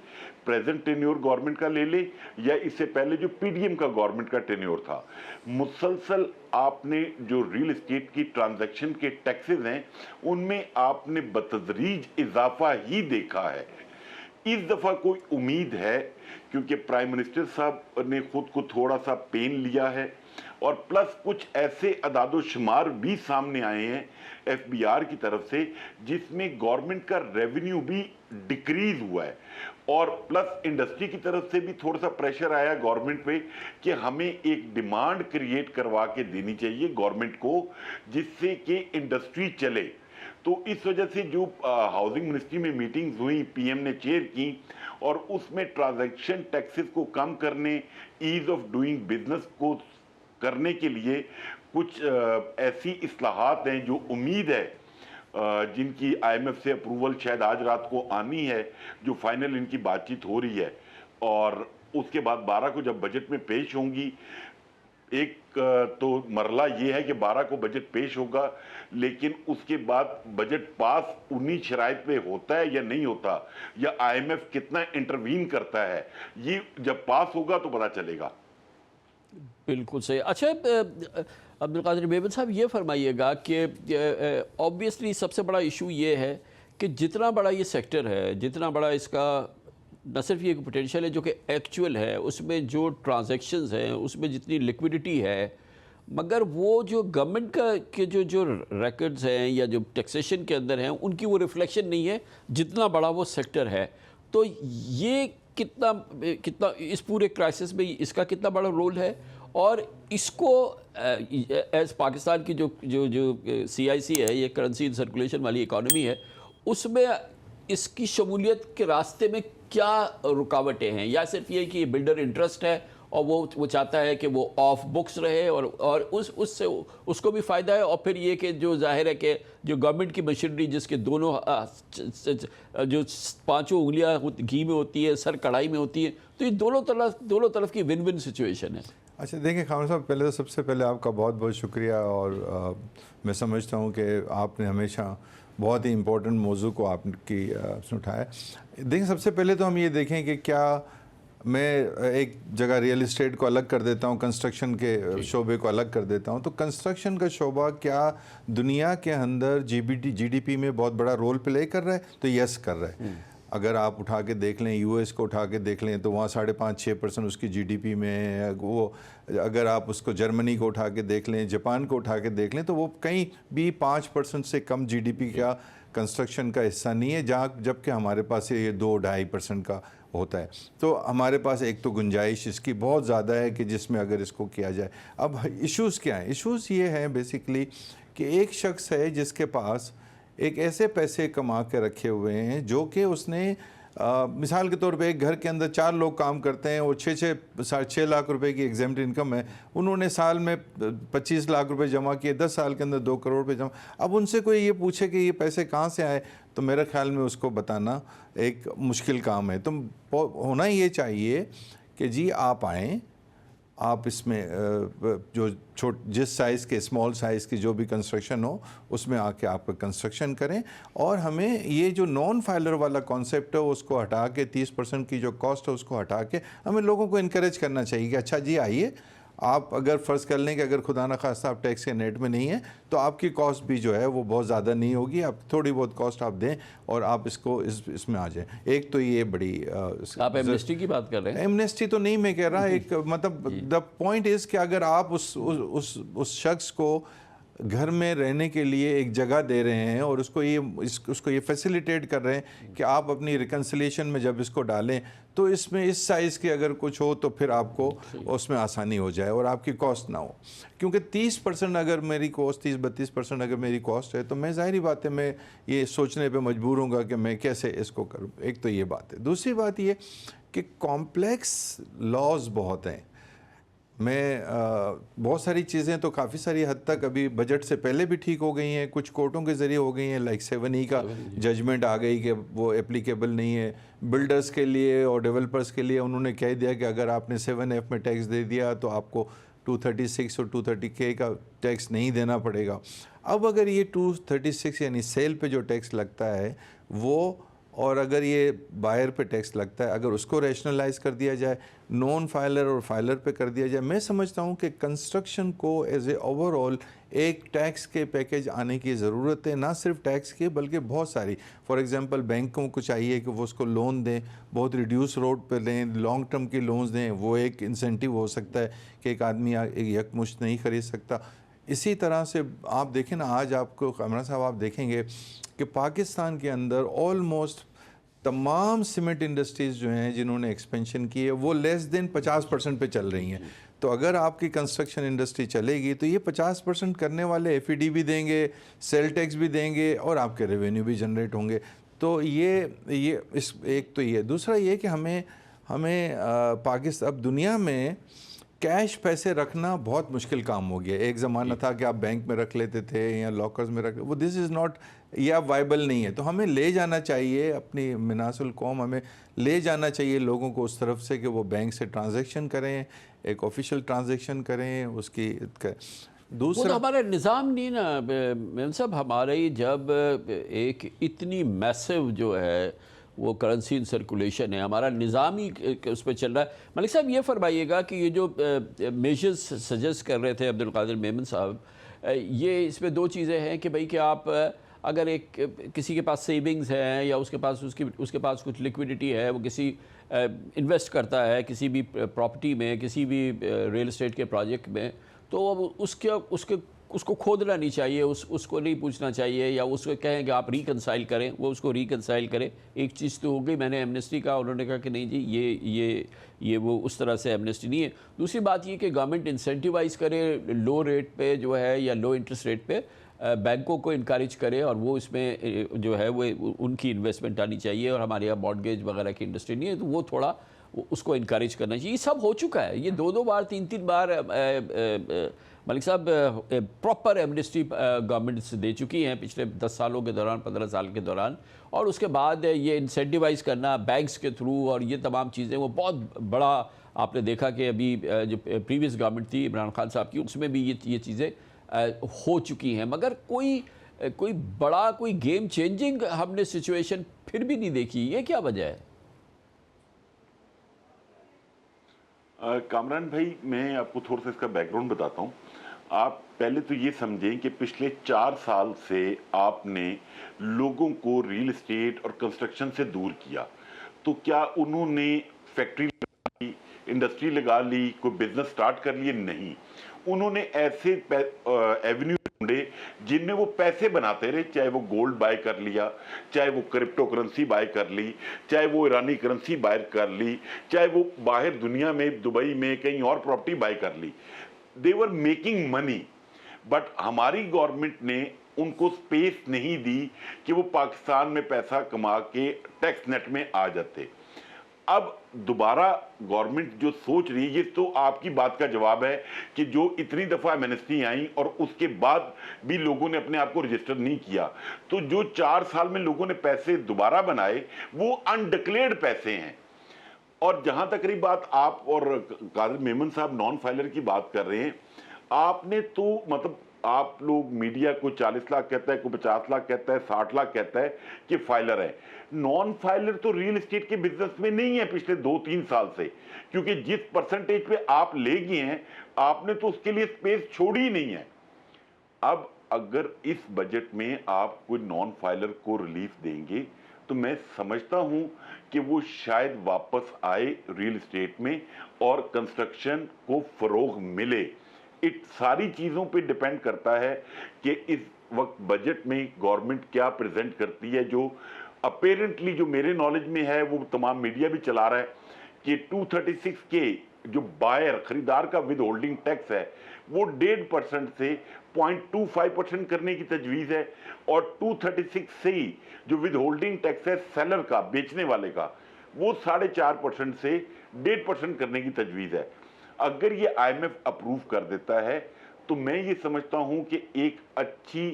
प्रेजेंट टेन्योर गवर्नमेंट का ले ले या इससे पहले जो PDM का गवर्नमेंट का टेन्योर था, मुसलसल आपने जो रियल एस्टेट की ट्रांजैक्शन के टैक्सेस हैं उनमें आपने बतदरीज इजाफा ही देखा है। इस दफ़ा कोई उम्मीद है, क्योंकि प्राइम मिनिस्टर साहब ने खुद को थोड़ा सा पेन लिया है और प्लस कुछ ऐसे अदादो शुमार भी सामने आए हैं FBR की तरफ से जिसमें गवर्नमेंट का रेवेन्यू भी डिक्रीज हुआ है और प्लस इंडस्ट्री की तरफ से भी थोड़ा सा प्रेशर आया गवर्नमेंट पे कि हमें एक डिमांड क्रिएट करवा के देनी चाहिए गवर्नमेंट को जिससे कि इंडस्ट्री चले। तो इस वजह से जो हाउसिंग मिनिस्ट्री में मीटिंग्स हुई, PM ने चेयर की और उसमें ट्रांजैक्शन टैक्सेस को कम करने, ईज ऑफ डूइंग बिजनेस को करने के लिए कुछ ऐसी इस्लाहात हैं जो उम्मीद है जिनकी IMF से अप्रूवल शायद आज रात को आनी है, जो फाइनल इनकी बातचीत हो रही है और उसके बाद 12 को जब बजट में पेश होंगी। एक तो मरला ये है कि 12 को बजट पेश होगा, लेकिन उसके बाद बजट पास उन्हीं शराइत पे होता है या नहीं होता, या IMF कितना इंटरवीन करता है, ये जब पास होगा तो पता चलेगा। बिल्कुल सही। अच्छा अब्दुल कादिर मेमन साहब, ये फरमाइएगा कि ऑब्वियसली सबसे बड़ा इशू ये है कि जितना बड़ा ये सेक्टर है, जितना बड़ा इसका न सिर्फ ये पोटेंशियल है जो कि एक्चुअल है, उसमें जो ट्रांजैक्शंस हैं, उसमें जितनी लिक्विडिटी है, मगर वो जो गवर्नमेंट का के जो रिकॉर्ड्स हैं या जो टैक्सेशन के अंदर हैं उनकी वो रिफ्लेक्शन नहीं है जितना बड़ा वो सेक्टर है। तो ये कितना कितना इस पूरे क्राइसिस में इसका कितना बड़ा रोल है, और इसको एज पाकिस्तान की जो जो जो CIC है, ये करेंसी इन सर्कुलेशन वाली इकॉनमी है, उसमें इसकी शमूलियत के रास्ते में क्या रुकावटें हैं, या सिर्फ ये कि ये बिल्डर इंटरेस्ट है और वो चाहता है कि वो ऑफ बुक्स रहे और उससे उसको भी फ़ायदा है, और फिर ये कि जो जाहिर है कि जो गवर्नमेंट की मशीनरी जिसके दोनों जो पांचों उंगलियां घी में होती है, सर कढ़ाई में होती है, तो ये दोनों तरफ की विन विन सिचुएशन है। अच्छा देखिए खान साहब, पहले तो सबसे पहले आपका बहुत बहुत शुक्रिया, और मैं समझता हूँ कि आपने हमेशा बहुत ही इम्पोर्टेंट मौजू को आपकी उठाया। देखिए सबसे पहले तो हम ये देखें कि क्या मैं एक जगह रियल इस्टेट को अलग कर देता हूँ, कंस्ट्रक्शन के शोबे को अलग कर देता हूँ, तो कंस्ट्रक्शन का शोबा क्या दुनिया के अंदर GDP में बहुत बड़ा रोल प्ले कर रहा है? तो यस कर रहा है। अगर आप उठा के देख लें, US को उठा के देख लें तो वहाँ 5.5-6% उसकी GDP में है। वो अगर आप उसको जर्मनी को उठा के देख लें, जापान को उठा के देख लें, तो वो कहीं भी 5% से कम GDP का कंस्ट्रक्शन का हिस्सा नहीं है, जहाँ जबकि हमारे पास ये 2-2.5% का होता है। तो हमारे पास एक तो गुंजाइश इसकी बहुत ज़्यादा है कि जिसमें अगर इसको किया जाए। अब इश्यूज़ क्या हैं? इश्यूज़ ये हैं बेसिकली कि एक शख्स है जिसके पास एक ऐसे पैसे कमा के रखे हुए हैं जो कि उसने मिसाल के तौर पे एक घर के अंदर 4 लोग काम करते हैं और 6 लाख रुपए की एग्जेम्प्ट इनकम है, उन्होंने साल में 25 लाख रुपए जमा किए, 10 साल के अंदर 2 करोड़ रुपए जमा। अब उनसे कोई ये पूछे कि ये पैसे कहाँ से आए, तो मेरे ख्याल में उसको बताना एक मुश्किल काम है। तो होना ये चाहिए कि जी आप आएँ, आप इसमें जो जिस साइज़ के स्मॉल साइज़ की जो भी कंस्ट्रक्शन हो उसमें आके आप कंस्ट्रक्शन करें, और हमें ये जो नॉन फाइलर वाला कॉन्सेप्ट है उसको हटा के 30% की जो कॉस्ट है उसको हटा के हमें लोगों को इनकरेज करना चाहिए कि अच्छा जी आइए, आप अगर फ़र्ज़ कर लें कि अगर खुदा न खास्ता आप टैक्स के नेट में नहीं है तो आपकी कॉस्ट भी जो है वो बहुत ज़्यादा नहीं होगी, आप थोड़ी बहुत कॉस्ट आप दें और आप इसको इसमें आ जाएं। एक तो ये बड़ी आप एमनेस्टी की बात कर रहे हैं? एमनेस्टी तो नहीं मैं कह रहा, एक मतलब द पॉइंट इज़ कि अगर आप उस शख्स को घर में रहने के लिए एक जगह दे रहे हैं और उसको ये फैसिलिटेट कर रहे हैं कि आप अपनी रिकन्सिलिएशन में जब इसको डालें तो इसमें इस साइज़ के अगर कुछ हो तो फिर आपको उसमें आसानी हो जाए और आपकी कॉस्ट ना हो। क्योंकि 30% अगर मेरी कॉस्ट 30-32% अगर मेरी कॉस्ट है तो मैं ज़ाहिरी बात है मैं ये सोचने पे मजबूर हूँगा कि मैं कैसे इसको करूँ। एक तो ये बात है। दूसरी बात ये कि कॉम्प्लेक्स लॉज बहुत हैं। मैं बहुत सारी चीज़ें तो काफ़ी सारी हद तक अभी बजट से पहले भी ठीक हो गई हैं, कुछ कोर्टों के ज़रिए हो गई हैं, लाइक 7E का जजमेंट आ गई कि वो एप्लीकेबल नहीं है बिल्डर्स के लिए और डेवलपर्स के लिए। उन्होंने कह दिया कि अगर आपने 7F में टैक्स दे दिया तो आपको 236 और 230K का टैक्स नहीं देना पड़ेगा। अब अगर ये 236 यानी सेल पे जो टैक्स लगता है वो, और अगर ये बायर पे टैक्स लगता है, अगर उसको रैशनलाइज कर दिया जाए, नॉन फाइलर और फाइलर पे कर दिया जाए, मैं समझता हूँ कि कंस्ट्रक्शन को एज ए ओवरऑल एक टैक्स के पैकेज आने की ज़रूरत है। ना सिर्फ टैक्स के बल्कि बहुत सारी, फॉर एग्जांपल बैंकों को चाहिए कि वो उसको लोन दें, बहुत रिड्यूस रोड पे लें, लॉन्ग टर्म की लोन्स दें, वो एक इंसेंटिव हो सकता है कि एक आदमी एक यकमुश्त नहीं ख़रीद सकता। इसी तरह से आप देखें ना, आज आपको कमरा साहब आप देखेंगे कि पाकिस्तान के अंदर ऑलमोस्ट तमाम सीमेंट इंडस्ट्रीज़ जो हैं जिन्होंने एक्सपेंशन की है वो लेस देन 50% पे चल रही हैं। तो अगर आपकी कंस्ट्रक्शन इंडस्ट्री चलेगी तो ये 50% करने वाले FED भी देंगे, सेल टैक्स भी देंगे और आपके रेवेन्यू भी जनरेट होंगे। तो ये इस एक तो ये, दूसरा ये कि हमें पाकिस्तान अब दुनिया में कैश पैसे रखना बहुत मुश्किल काम हो गया। एक ज़माना था कि आप बैंक में रख लेते थे या लॉकर्स में रख, वो दिस इज़ नॉट, या वाइबल नहीं है। तो हमें ले जाना चाहिए अपनी मिनासुल कौम, हमें ले जाना चाहिए लोगों को उस तरफ से कि वो बैंक से ट्रांजैक्शन करें, एक ऑफिशियल ट्रांजैक्शन करें उसकी। दूसरा तो हमारा निज़ाम नहीं ना मेम साहब, हमारे जब एक इतनी मैसिव जो है वो करेंसी इन सर्कुलेशन है, हमारा निज़ाम ही उस पर चल रहा है। मलिक साहब ये फरमाइएगा कि ये जो मेजर्स सजेस्ट कर रहे थे अब्दुल कादिर मेमन साहब, ये इसमें 2 चीज़ें हैं कि भाई कि आप अगर किसी के पास सेविंग्स हैं या उसके पास कुछ लिक्विडिटी है, वो किसी इन्वेस्ट करता है किसी भी प्रॉपर्टी में, किसी भी रियल एस्टेट के प्रोजेक्ट में, तो उसके उसको खोदना नहीं चाहिए, उसको नहीं पूछना चाहिए, या उसको कहें कि आप रिकनसाइल करें, वो उसको रिकनसाइल करे। एक चीज़ तो हो गई, मैंने एमनेस्टी का, उन्होंने कहा कि नहीं जी ये वो उस तरह से एमनेस्टी नहीं है। दूसरी बात ये कि गवर्नमेंट इंसेंटिवाइज करे लो रेट पे जो है, या लो इंटरेस्ट रेट पे बैंकों को इनकरेज करे, और वो इसमें जो है वो उनकी इन्वेस्टमेंट आनी चाहिए। और हमारे यहाँ मॉर्टगेज वगैरह की इंडस्ट्री नहीं है, तो वो थोड़ा उसको इनकरेज करना चाहिए। ये सब हो चुका है, ये 2-2 बार 3-3 बार मलिक साहब प्रॉपर एमनेस्टी गवर्नमेंट दे चुकी हैं पिछले 10 सालों के दौरान, 15 साल के दौरान। और उसके बाद ये इंसेंटिवाइज करना बैंक्स के थ्रू और ये तमाम चीज़ें, वो बहुत बड़ा आपने देखा कि अभी जो प्रीवियस गवर्नमेंट थी इमरान खान साहब की, उसमें भी ये चीज़ें हो चुकी हैं। मगर कोई बड़ा कोई गेम चेंजिंग हमने सिचुएशन फिर भी नहीं देखी। ये क्या वजह है? कामरान भाई, मैं आपको थोड़ा सा इसका बैकग्राउंड बताता हूँ। आप पहले तो ये समझें कि पिछले 4 साल से आपने लोगों को रियल एस्टेट और कंस्ट्रक्शन से दूर किया। तो क्या उन्होंने फैक्ट्री लगा ली, इंडस्ट्री लगा ली, कोई बिजनेस स्टार्ट कर लिए? नहीं, उन्होंने ऐसे एवेन्यू ढूंढे जिनमें वो पैसे बनाते रहे। चाहे वो गोल्ड बाय कर लिया, चाहे वो क्रिप्टो करेंसी बाय कर ली, चाहे वो ईरानी करेंसी बाय कर ली, चाहे वो बाहर दुनिया में दुबई में कहीं और प्रॉपर्टी बाय कर ली। दे वर मेकिंग मनी, बट हमारी गवर्नमेंट ने उनको स्पेस नहीं दी कि वो पाकिस्तान में पैसा कमा के टैक्स नेट में आ जाते। अब दोबारा गवर्नमेंट जो सोच रही है, ये तो आपकी बात का जवाब है कि जो इतनी दफा एमनेस्टी आई और उसके बाद भी लोगों ने अपने आप को रजिस्टर नहीं किया, तो जो 4 साल में लोगों ने पैसे दोबारा बनाए वो अनडिक्लेयर्ड पैसे हैं। और जहां तक रही बात आप और कादिर मेमन साहब नॉन फाइलर की बात कर रहे हैं, आपने तो मतलब आप लोग मीडिया को 40 लाख कहता है, कोई 50 लाख कहता है, 60 लाख कहता है कि फाइलर है। नॉन फाइलर तो रियल एस्टेट के बिजनेस में नहीं है पिछले 2-3 साल से, क्योंकि जिस परसेंटेज पे आप ले गए हैं आपने तो उसके लिए स्पेस छोड़ी ही नहीं है। अब अगर इस बजट में आप कोई नॉन फाइलर को रिलीफ देंगे तो मैं समझता हूं कि वो शायद वापस आए रियल एस्टेट में और कंस्ट्रक्शन को फरोग मिले। इट सारी चीज़ों पे डिपेंड करता है कि इस वक्त बजट में गवर्नमेंट क्या प्रेजेंट करती है। जो अपेरेंटली जो मेरे नॉलेज में है, वो तमाम मीडिया भी चला रहा है कि 236 के जो बायर खरीदार का विद होल्डिंग टैक्स है वो 1.5% से 0.25% करने की तजवीज़ है, और 236 से ही जो विद होल्डिंग टैक्स है सेलर का, बेचने वाले का, वो 4.5% से 1.5% करने की तजवीज़ है। अगर ये IMF अप्रूव कर देता है तो मैं ये समझता हूं कि एक अच्छी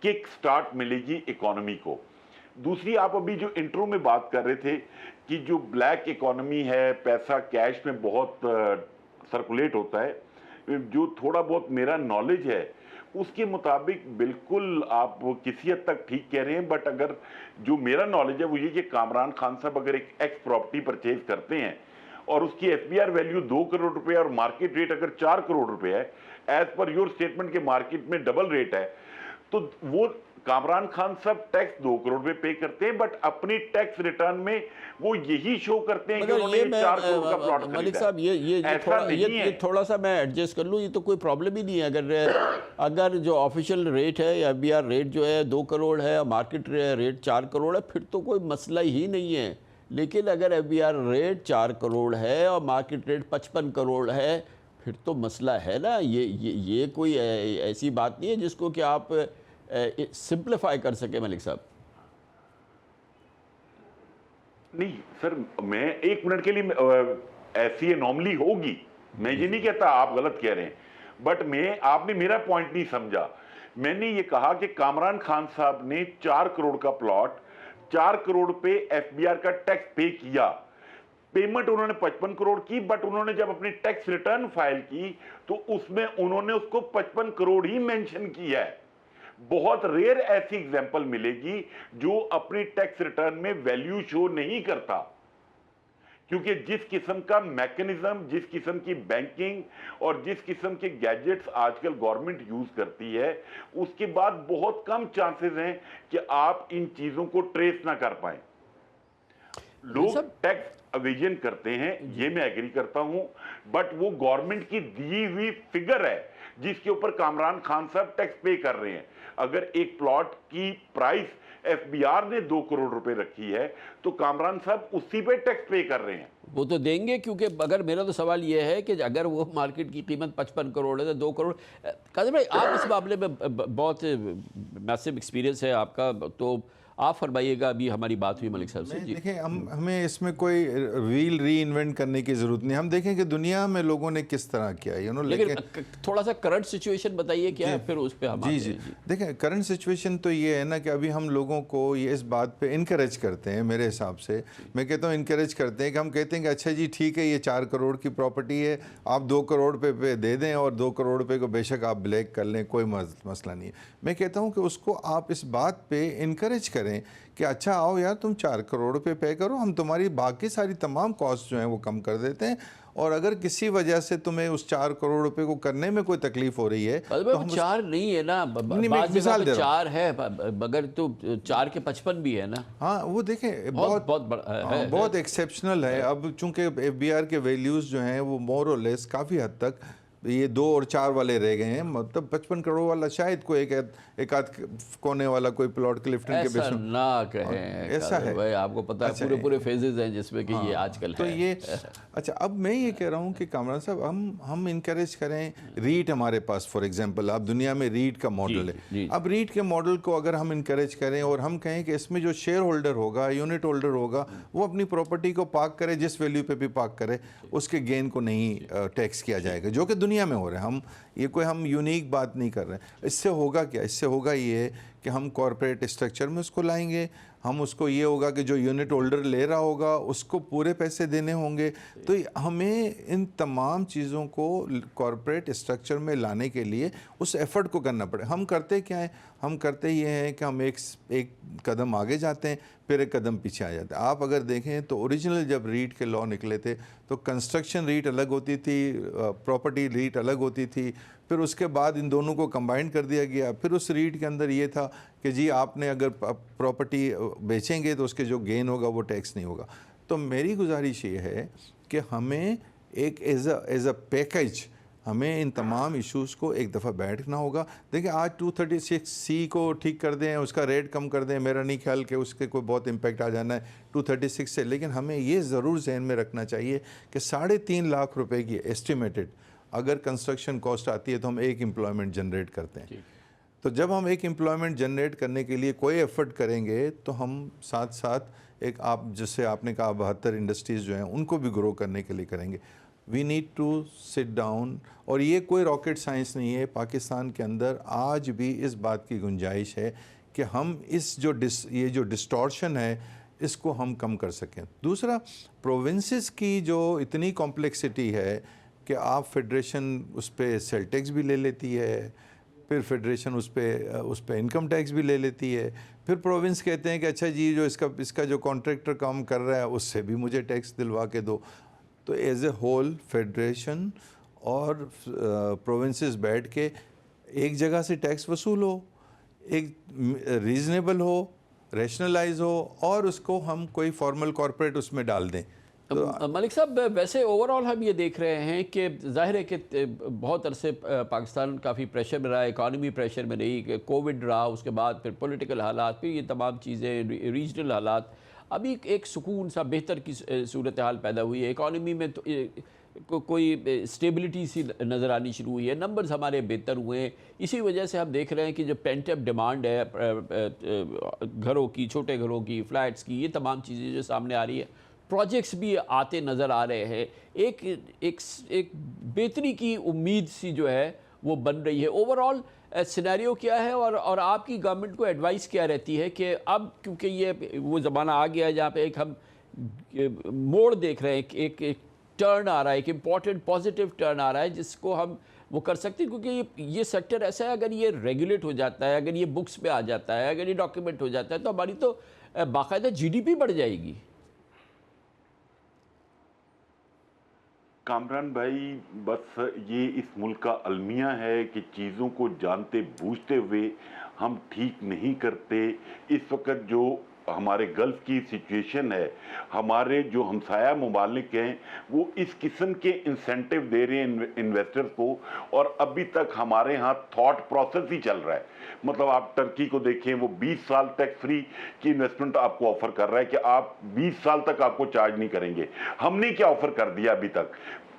किक स्टार्ट मिलेगी इकोनॉमी को। दूसरी, आप अभी जो इंट्रो में बात कर रहे थे कि जो ब्लैक इकोनॉमी है, पैसा कैश में बहुत सर्कुलेट होता है, जो थोड़ा बहुत मेरा नॉलेज है उसके मुताबिक बिल्कुल आप किसी हद तक ठीक कह रहे हैं। बट अगर जो मेरा नॉलेज है वो ये कि कामरान खान साहब अगर एक एक्स प्रॉपर्टी परचेज करते हैं और उसकी FBR वैल्यू 2 करोड़ रुपए और मार्केट रेट अगर 4 करोड़ रुपए है, एज पर योर स्टेटमेंट के मार्केट में डबल रेट है, तो वो कामरान खान साहब टैक्स 2 करोड़ रुपए पे करते हैं, बट अपनी टैक्स रिटर्न में वो यही शो करते हैं कि उन्होंने 4 करोड़ का प्लॉट खरीदा। मलिक साहब ये थोड़ा सा मैं एडजस्ट कर लूँ, ये तो कोई प्रॉब्लम ही नहीं है। अगर जो ऑफिशियल रेट है या FBR रेट जो है 2 करोड़ है और मार्केट रेट 4 करोड़ है, फिर तो कोई मसला ही नहीं है। लेकिन अगर FBR रेट 4 करोड़ है और मार्केट रेट 55 करोड़ है, फिर तो मसला है ना। ये कोई ऐसी बात नहीं है जिसको कि आप सिंप्लीफाई कर सके मलिक साहब। नहीं सर, मैं 1 मिनट के लिए ऐसी एनॉमली होगी, मैं ये नहीं कहता आप गलत कह रहे हैं, बट आपने मेरा पॉइंट नहीं समझा। मैंने ये कहा कि कामरान खान साहब ने 4 करोड़ का प्लॉट 4 करोड़ पे FBR का टैक्स पे किया। पेमेंट उन्होंने 55 करोड़ की, बट उन्होंने जब अपनी टैक्स रिटर्न फाइल की तो उसमें उन्होंने उसको 55 करोड़ ही मेंशन किया है। बहुत रेयर ऐसी एग्जांपल मिलेगी जो अपनी टैक्स रिटर्न में वैल्यू शो नहीं करता, क्योंकि जिस किस्म का मैकेनिज्म, जिस किस्म की बैंकिंग और जिस किस्म के गैजेट्स आजकल गवर्नमेंट यूज करती है, उसके बाद बहुत कम चांसेस हैं कि आप इन चीजों को ट्रेस ना कर पाए। लोग टैक्स अवेजन करते हैं, ये मैं एग्री करता हूं, बट वो गवर्नमेंट की दी हुई फिगर है जिसके ऊपर कामरान खान साहब टैक्स पे कर रहे हैं। अगर एक प्लॉट की प्राइस एफबीआर ने 2 करोड़ रुपए रखी है तो कामरान साहब उसी पे टैक्स पे कर रहे हैं। वो तो देंगे, क्योंकि अगर मेरा तो सवाल ये है कि अगर वो मार्केट की कीमत 55 करोड़ है तो 2 करोड़। कादिर भाई, आप इस मामले में बहुत मैसिव एक्सपीरियंस है आपका, तो आप फरमाइएगा। अभी हमारी बात हुई मलिक साहब से। जी देखें, हमें इसमें कोई व्हील री इन्वेंट करने की ज़रूरत नहीं। हम देखें कि दुनिया में लोगों ने किस तरह किया, लेकिन थोड़ा सा करंट सिचुएशन बताइए क्या है, फिर उस पर हम जी देखें, करंट सिचुएशन तो ये है ना कि अभी हम लोगों को ये इस बात पे इनकरेज करते हैं, मेरे हिसाब से मैं कहता हूँ इनकरेज करते हैं कि हम कहते हैं कि अच्छा जी ठीक है, ये 4 करोड़ की प्रॉपर्टी है, आप 2 करोड़ पे दे दें और 2 करोड़ रुपये को बेशक आप ब्लैक कर लें, कोई मसला नहीं है। मैं कहता हूँ कि उसको आप इस बात पे इनकरेज करें कि अच्छा आओ यार, तुम 4 करोड़ रुपये पे करो, हम तुम्हारी बाकी सारी तमाम कॉस्ट जो हैं वो कम कर देते हैं। और अगर किसी वजह से तुम्हें उस 4 करोड़ रुपए को करने में कोई तकलीफ हो रही है तो हम 4 नहीं है ना, मिसाल दे 4 है, मगर तो 4 के 55 भी है ना। हाँ, वो देखें बहुत एक्सेप्शनल है। अब चूंकि एफबीआर के वैल्यूज जो हैं वो मोर और लेस काफ़ी हद तक ये 2 और 4 वाले रह गए हैं। मतलब 55 करोड़ वाला शायद कोई एक आध कोने वाला कोई प्लॉट क्लिफ्टन के बेस में ना कहें। ऐसा है भाई, आपको पता है पूरे फेजेस हैं जिसमें कि ये आजकल तो है। ये अच्छा, अब मैं ये कह रहा हूँ कि कामरान साहब हम इनकरेज करें रीट। हमारे पास फॉर एग्जांपल आप दुनिया में रीट का मॉडल है। अब रीट के मॉडल को अगर हम इनकरेज करें और हम कहें कि इसमें जो शेयर होल्डर होगा, यूनिट होल्डर होगा, वो अपनी प्रॉपर्टी को पार्क करे, जिस वैल्यू पे भी पार्क करे, उसके गेन को नहीं टैक्स किया जाएगा, जो कि दुनिया में हो रहा है। हम यूनिक बात नहीं कर रहे हैं। इससे होगा क्या? इससे होगा ये कि हम कॉर्पोरेट स्ट्रक्चर में उसको लाएंगे। हम उसको ये होगा कि जो यूनिट होल्डर ले रहा होगा उसको पूरे पैसे देने होंगे। तो हमें इन तमाम चीज़ों को कॉर्पोरेट स्ट्रक्चर में लाने के लिए उस एफर्ट को करना पड़े। हम करते क्या है? हम करते ये हैं कि हम एक कदम आगे जाते हैं, फिर एक कदम पीछे आ जाते हैं। आप अगर देखें तो ओरिजिनल जब रीट के लॉ निकले थे तो कंस्ट्रक्शन रीट अलग होती थी, प्रॉपर्टी रीट अलग होती थी, फिर उसके बाद इन दोनों को कंबाइन कर दिया गया। फिर उस रीट के अंदर ये था कि जी आपने अगर प्रॉपर्टी बेचेंगे तो उसके जो गेन होगा वो टैक्स नहीं होगा। तो मेरी गुजारिश ये है कि हमें एक एज अ पैकेज हमें इन तमाम इश्यूज़ को एक दफ़ा बैठना होगा। देखिए, आज 236C को ठीक कर दें, उसका रेट कम कर दें, मेरा नहीं ख्याल कि उसके कोई बहुत इम्पैक्ट आ जाना है 236 से। लेकिन हमें ये ज़रूर जहन में रखना चाहिए कि 3.5 लाख रुपए की एस्टिमेटेड अगर कंस्ट्रक्शन कॉस्ट आती है तो हम एक एम्प्लॉयमेंट जनरेट करते हैं। तो जब हम एक एम्प्लॉयमेंट जनरेट करने के लिए कोई एफर्ट करेंगे तो हम साथ साथ एक आप जैसे आपने कहा 72 इंडस्ट्रीज़ जो हैं उनको भी ग्रो करने के लिए करेंगे। We need to sit down. और ये कोई रॉकेट साइंस नहीं है। पाकिस्तान के अंदर आज भी इस बात की गुंजाइश है कि हम ये जो डिस्टॉर्शन है इसको हम कम कर सकें। दूसरा, प्रोविंसेस की जो इतनी कॉम्प्लेक्सिटी है कि आप फेडरेशन उस पर सेल टैक्स भी ले लेती है, फिर फेडरेशन उस पर इनकम टैक्स भी ले लेती है, फिर प्रोविंस कहते हैं कि अच्छा जी जो इसका जो कॉन्ट्रैक्टर काम कर रहा है उससे भी मुझे टैक्स दिलवा के दो। तो एज ए होल फेडरेशन और प्रोविंसेस बैठ के एक जगह से टैक्स वसूल हो, एक रीज़नेबल हो, रैशनलाइज हो, और उसको हम कोई फॉर्मल कॉर्पोरेट उसमें डाल दें। तो मलिक साहब, वैसे ओवरऑल हम ये देख रहे हैं कि जाहिर है कि बहुत अरसे पाकिस्तान काफ़ी प्रेशर में रहा, इकॉनमी प्रेशर में रही, कोविड रहा, उसके बाद फिर पॉलिटिकल हालात, फिर ये तमाम चीज़ें, रीजनल हालात। अभी एक सुकून सा बेहतर की सूरत हाल पैदा हुई है, इकॉनमी में तो कोई स्टेबिलिटी सी नज़र आनी शुरू हुई है, नंबर्स हमारे बेहतर हुए हैं। इसी वजह से हम देख रहे हैं कि जो पेंट अप डिमांड है घरों की, छोटे घरों की, फ्लैट्स की, ये तमाम चीज़ें जो सामने आ रही है, प्रोजेक्ट्स भी आते नज़र आ रहे हैं, एक बेहतरी की उम्मीद सी जो है वो बन रही है। ओवरऑल सिनेरियो क्या है और आपकी गवर्नमेंट को एडवाइस क्या रहती है कि अब क्योंकि ये वो ज़माना आ गया है जहाँ पे एक हम मोड़ देख रहे हैं, एक टर्न आ रहा है, एक इम्पॉर्टेंट पॉजिटिव टर्न आ रहा है जिसको हम वो कर सकते हैं, क्योंकि ये सेक्टर ऐसा है, अगर ये रेगुलेट हो जाता है, अगर ये बुक्स पे आ जाता है, अगर ये डॉक्यूमेंट हो जाता है, तो हमारी तो बाकायदा GDP बढ़ जाएगी। कामरान भाई, बस ये इस मुल्क का अलमिया है कि चीज़ों को जानते बूझते हुए हम ठीक नहीं करते। इस वक्त जो हमारे गल्फ की सिचुएशन है, हमारे जो हमसाया ममालिक हैं वो इस किस्म के इंसेंटिव दे रहे हैं इन्वेस्टर्स को, और अभी तक हमारे यहाँ थॉट प्रोसेस ही चल रहा है। मतलब आप टर्की को देखें, वो 20 साल टैक्स फ्री की इन्वेस्टमेंट आपको ऑफर कर रहा है कि आप 20 साल तक आपको चार्ज नहीं करेंगे। हमने क्या ऑफर कर दिया अभी तक,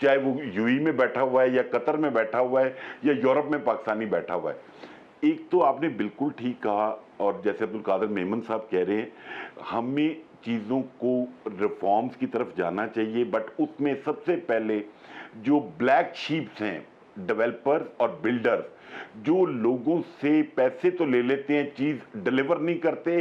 चाहे वो यूएई में बैठा हुआ है या कतर में बैठा हुआ है या यूरोप में पाकिस्तानी बैठा हुआ है। एक तो आपने बिल्कुल ठीक कहा, और जैसे अब्दुल कादिर मेमन साहब कह रहे हैं, हमें चीज़ों को रिफॉर्म्स की तरफ जाना चाहिए, बट उसमें सबसे पहले जो ब्लैक शीप्स हैं, डेवलपर्स और बिल्डर्स, जो लोगों से पैसे तो ले लेते हैं, चीज़ डिलीवर नहीं करते,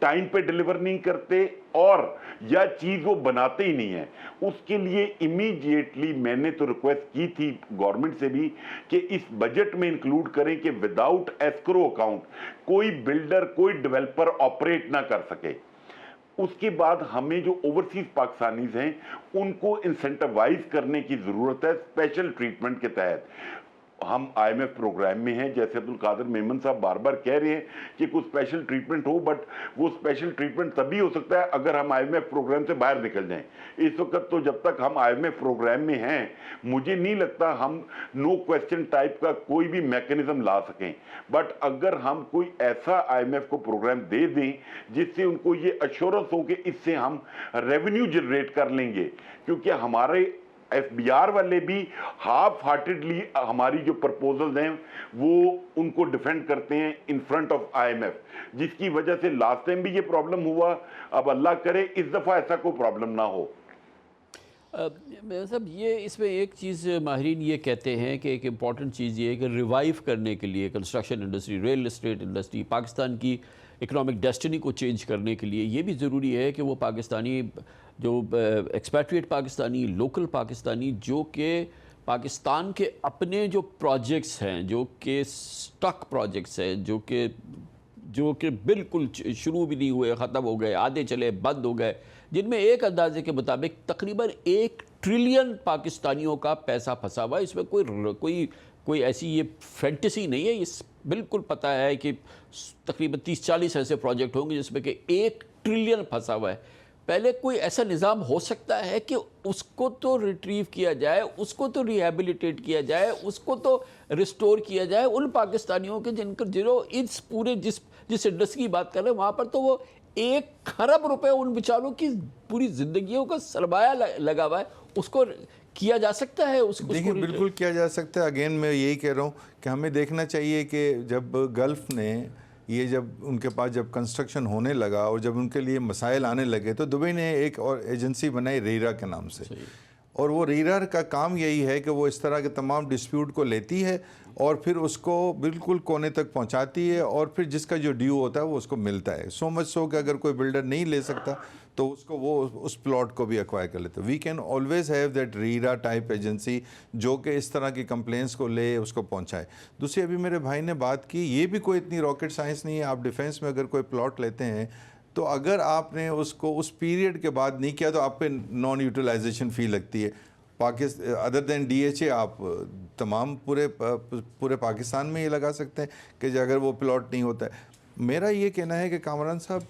टाइम पे डिलीवर नहीं करते, और या चीज़ वो बनाते ही नहीं है, उसके लिए इमीडिएटली मैंने तो रिक्वेस्ट की थी गवर्नमेंट से भी कि इस बजट में इंक्लूड करें कि विदाउट एस्क्रो अकाउंट कोई बिल्डर, कोई डेवलपर ऑपरेट ना कर सके। उसके बाद हमें जो ओवरसीज पाकिस्तानीज हैं उनको इंसेंटिवाइज करने की ज़रूरत है स्पेशल ट्रीटमेंट के तहत। हम आईएमएफ प्रोग्राम में हैं, जैसे अब्दुल कादिर मेमन साहब बार बार कह रहे हैं कि कुछ स्पेशल ट्रीटमेंट हो, बट वो स्पेशल ट्रीटमेंट तभी हो सकता है अगर हम आईएमएफ प्रोग्राम से बाहर निकल जाएं। इस वक्त तो जब तक हम आईएमएफ प्रोग्राम में हैं, मुझे नहीं लगता हम नो क्वेश्चन टाइप का कोई भी मैकेनिज्म ला सकें। बट अगर हम कोई ऐसा आईएमएफ को प्रोग्राम दे दें जिससे उनको ये अश्योरेंस हो कि इससे हम रेवेन्यू जनरेट कर लेंगे, क्योंकि हमारे एफबीआर वाले भी हाफ हार्टेडली हमारी जो प्रपोजल्स हैं वो उनको डिफेंड करते हैं इन फ्रंट ऑफ आईएमएफ, जिसकी वजह से लास्ट टाइम भी ये प्रॉब्लम हुआ। अब अल्लाह करे इस दफ़ा ऐसा कोई प्रॉब्लम ना हो। साहब, ये इसमें एक चीज़ माहिरीन ये कहते हैं कि एक इम्पॉर्टेंट चीज़ ये है कि रिवाइव करने के लिए construction industry, real estate industry, Pakistan की इकोनॉमिक डेस्टिनी को चेंज करने के लिए ये भी ज़रूरी है कि वो पाकिस्तानी जो एक्सपैट्रिएट पाकिस्तानी, लोकल पाकिस्तानी, जो कि पाकिस्तान के अपने जो प्रोजेक्ट्स हैं, जो कि स्टक प्रोजेक्ट्स हैं, जो कि बिल्कुल शुरू भी नहीं हुए, ख़त्म हो गए, आधे चले, बंद हो गए, जिनमें एक अंदाजे के मुताबिक तकरीबन 1 ट्रिलियन पाकिस्तानियों का पैसा फंसा हुआ है। इसमें कोई ऐसी ये फैंटेसी नहीं है, ये बिल्कुल पता है कि तकरीबन 30-40 ऐसे प्रोजेक्ट होंगे जिसमें कि 1 ट्रिलियन फंसा हुआ है। पहले कोई ऐसा निज़ाम हो सकता है कि उसको तो रिट्रीव किया जाए, उसको तो रिहेबिलिटेट किया जाए, उसको तो रिस्टोर किया जाए उन पाकिस्तानियों के जिन्हों इस पूरे जिस इंडस्ट्री की बात कर रहे हैं वहाँ पर तो वो 1 खरब रुपए उन बेचारों की पूरी ज़िंदगियों का सरमाया लगा हुआ है, उसको किया जा सकता है। देखिए, बिल्कुल किया जा सकता है। अगेन मैं यही कह रहा हूँ कि हमें देखना चाहिए कि जब गल्फ़ ने ये जब उनके पास जब कंस्ट्रक्शन होने लगा और जब उनके लिए मसाइल आने लगे तो दुबई ने एक और एजेंसी बनाई रीरा के नाम से, और वो रीरा का काम यही है कि वो इस तरह के तमाम डिस्प्यूट को लेती है और फिर उसको बिल्कुल कोने तक पहुंचाती है, और फिर जिसका जो ड्यू होता है वो उसको मिलता है। सो मच सो कि अगर कोई बिल्डर नहीं ले सकता तो उसको वो उस प्लॉट को भी एक्वायर कर लेते। We can always have that RERA type agency जो कि इस तरह की कंप्लेंट्स को ले उसको पहुंचाए। दूसरी, अभी मेरे भाई ने बात की, ये भी कोई इतनी रॉकेट साइंस नहीं है। आप डिफेंस में अगर कोई प्लॉट लेते हैं तो अगर आपने उसको उस पीरियड के बाद नहीं किया तो आप पे नॉन यूटिलाइजेशन फ़ी लगती है। अदर देन DHA आप तमाम पूरे पाकिस्तान में ये लगा सकते हैं कि अगर वो प्लॉट नहीं होता है। मेरा ये कहना है कि कामरान साहब,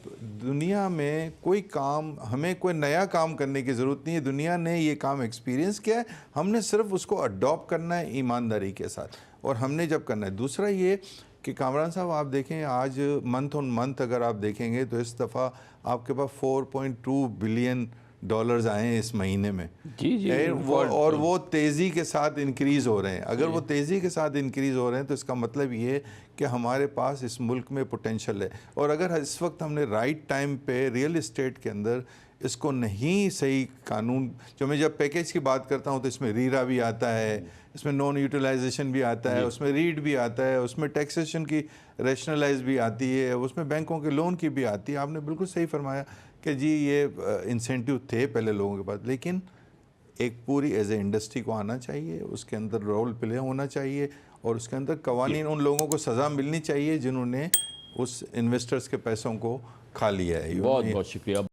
दुनिया में कोई काम, हमें कोई नया काम करने की ज़रूरत नहीं है। दुनिया ने ये काम एक्सपीरियंस किया है, हमने सिर्फ उसको अडॉप्ट करना है ईमानदारी के साथ, और हमने जब करना है। दूसरा ये कि कामरान साहब, आप देखें आज मंथ ऑन मंथ अगर आप देखेंगे तो इस दफ़ा आपके पास $4.2 बिलियन आए हैं इस महीने में। जी और वो तेज़ी के साथ इंक्रीज़ हो रहे हैं। अगर वो तेज़ी के साथ इंक्रीज़ हो रहे हैं तो इसका मतलब ये है कि हमारे पास इस मुल्क में पोटेंशल है, और अगर इस वक्त हमने राइट टाइम पे रियल एस्टेट के अंदर इसको नहीं सही कानून, जो मैं जब पैकेज की बात करता हूँ तो इसमें रीरा भी आता है, इसमें नॉन यूटिलाइजेशन भी आता है, उसमें रीड भी आता है, उसमें टैक्सेशन की रैशनलाइज भी आती है, उसमें बैंकों के लोन की भी आती है। आपने बिल्कुल सही फरमाया कि जी ये इंसेंटिव थे पहले लोगों के पास, लेकिन एक पूरी एज ए इंडस्ट्री को आना चाहिए, उसके अंदर रोल प्ले होना चाहिए, और उसके अंदर कवानीन उन लोगों को सज़ा मिलनी चाहिए जिन्होंने उस इन्वेस्टर्स के पैसों को खा लिया है। बहुत बहुत शुक्रिया।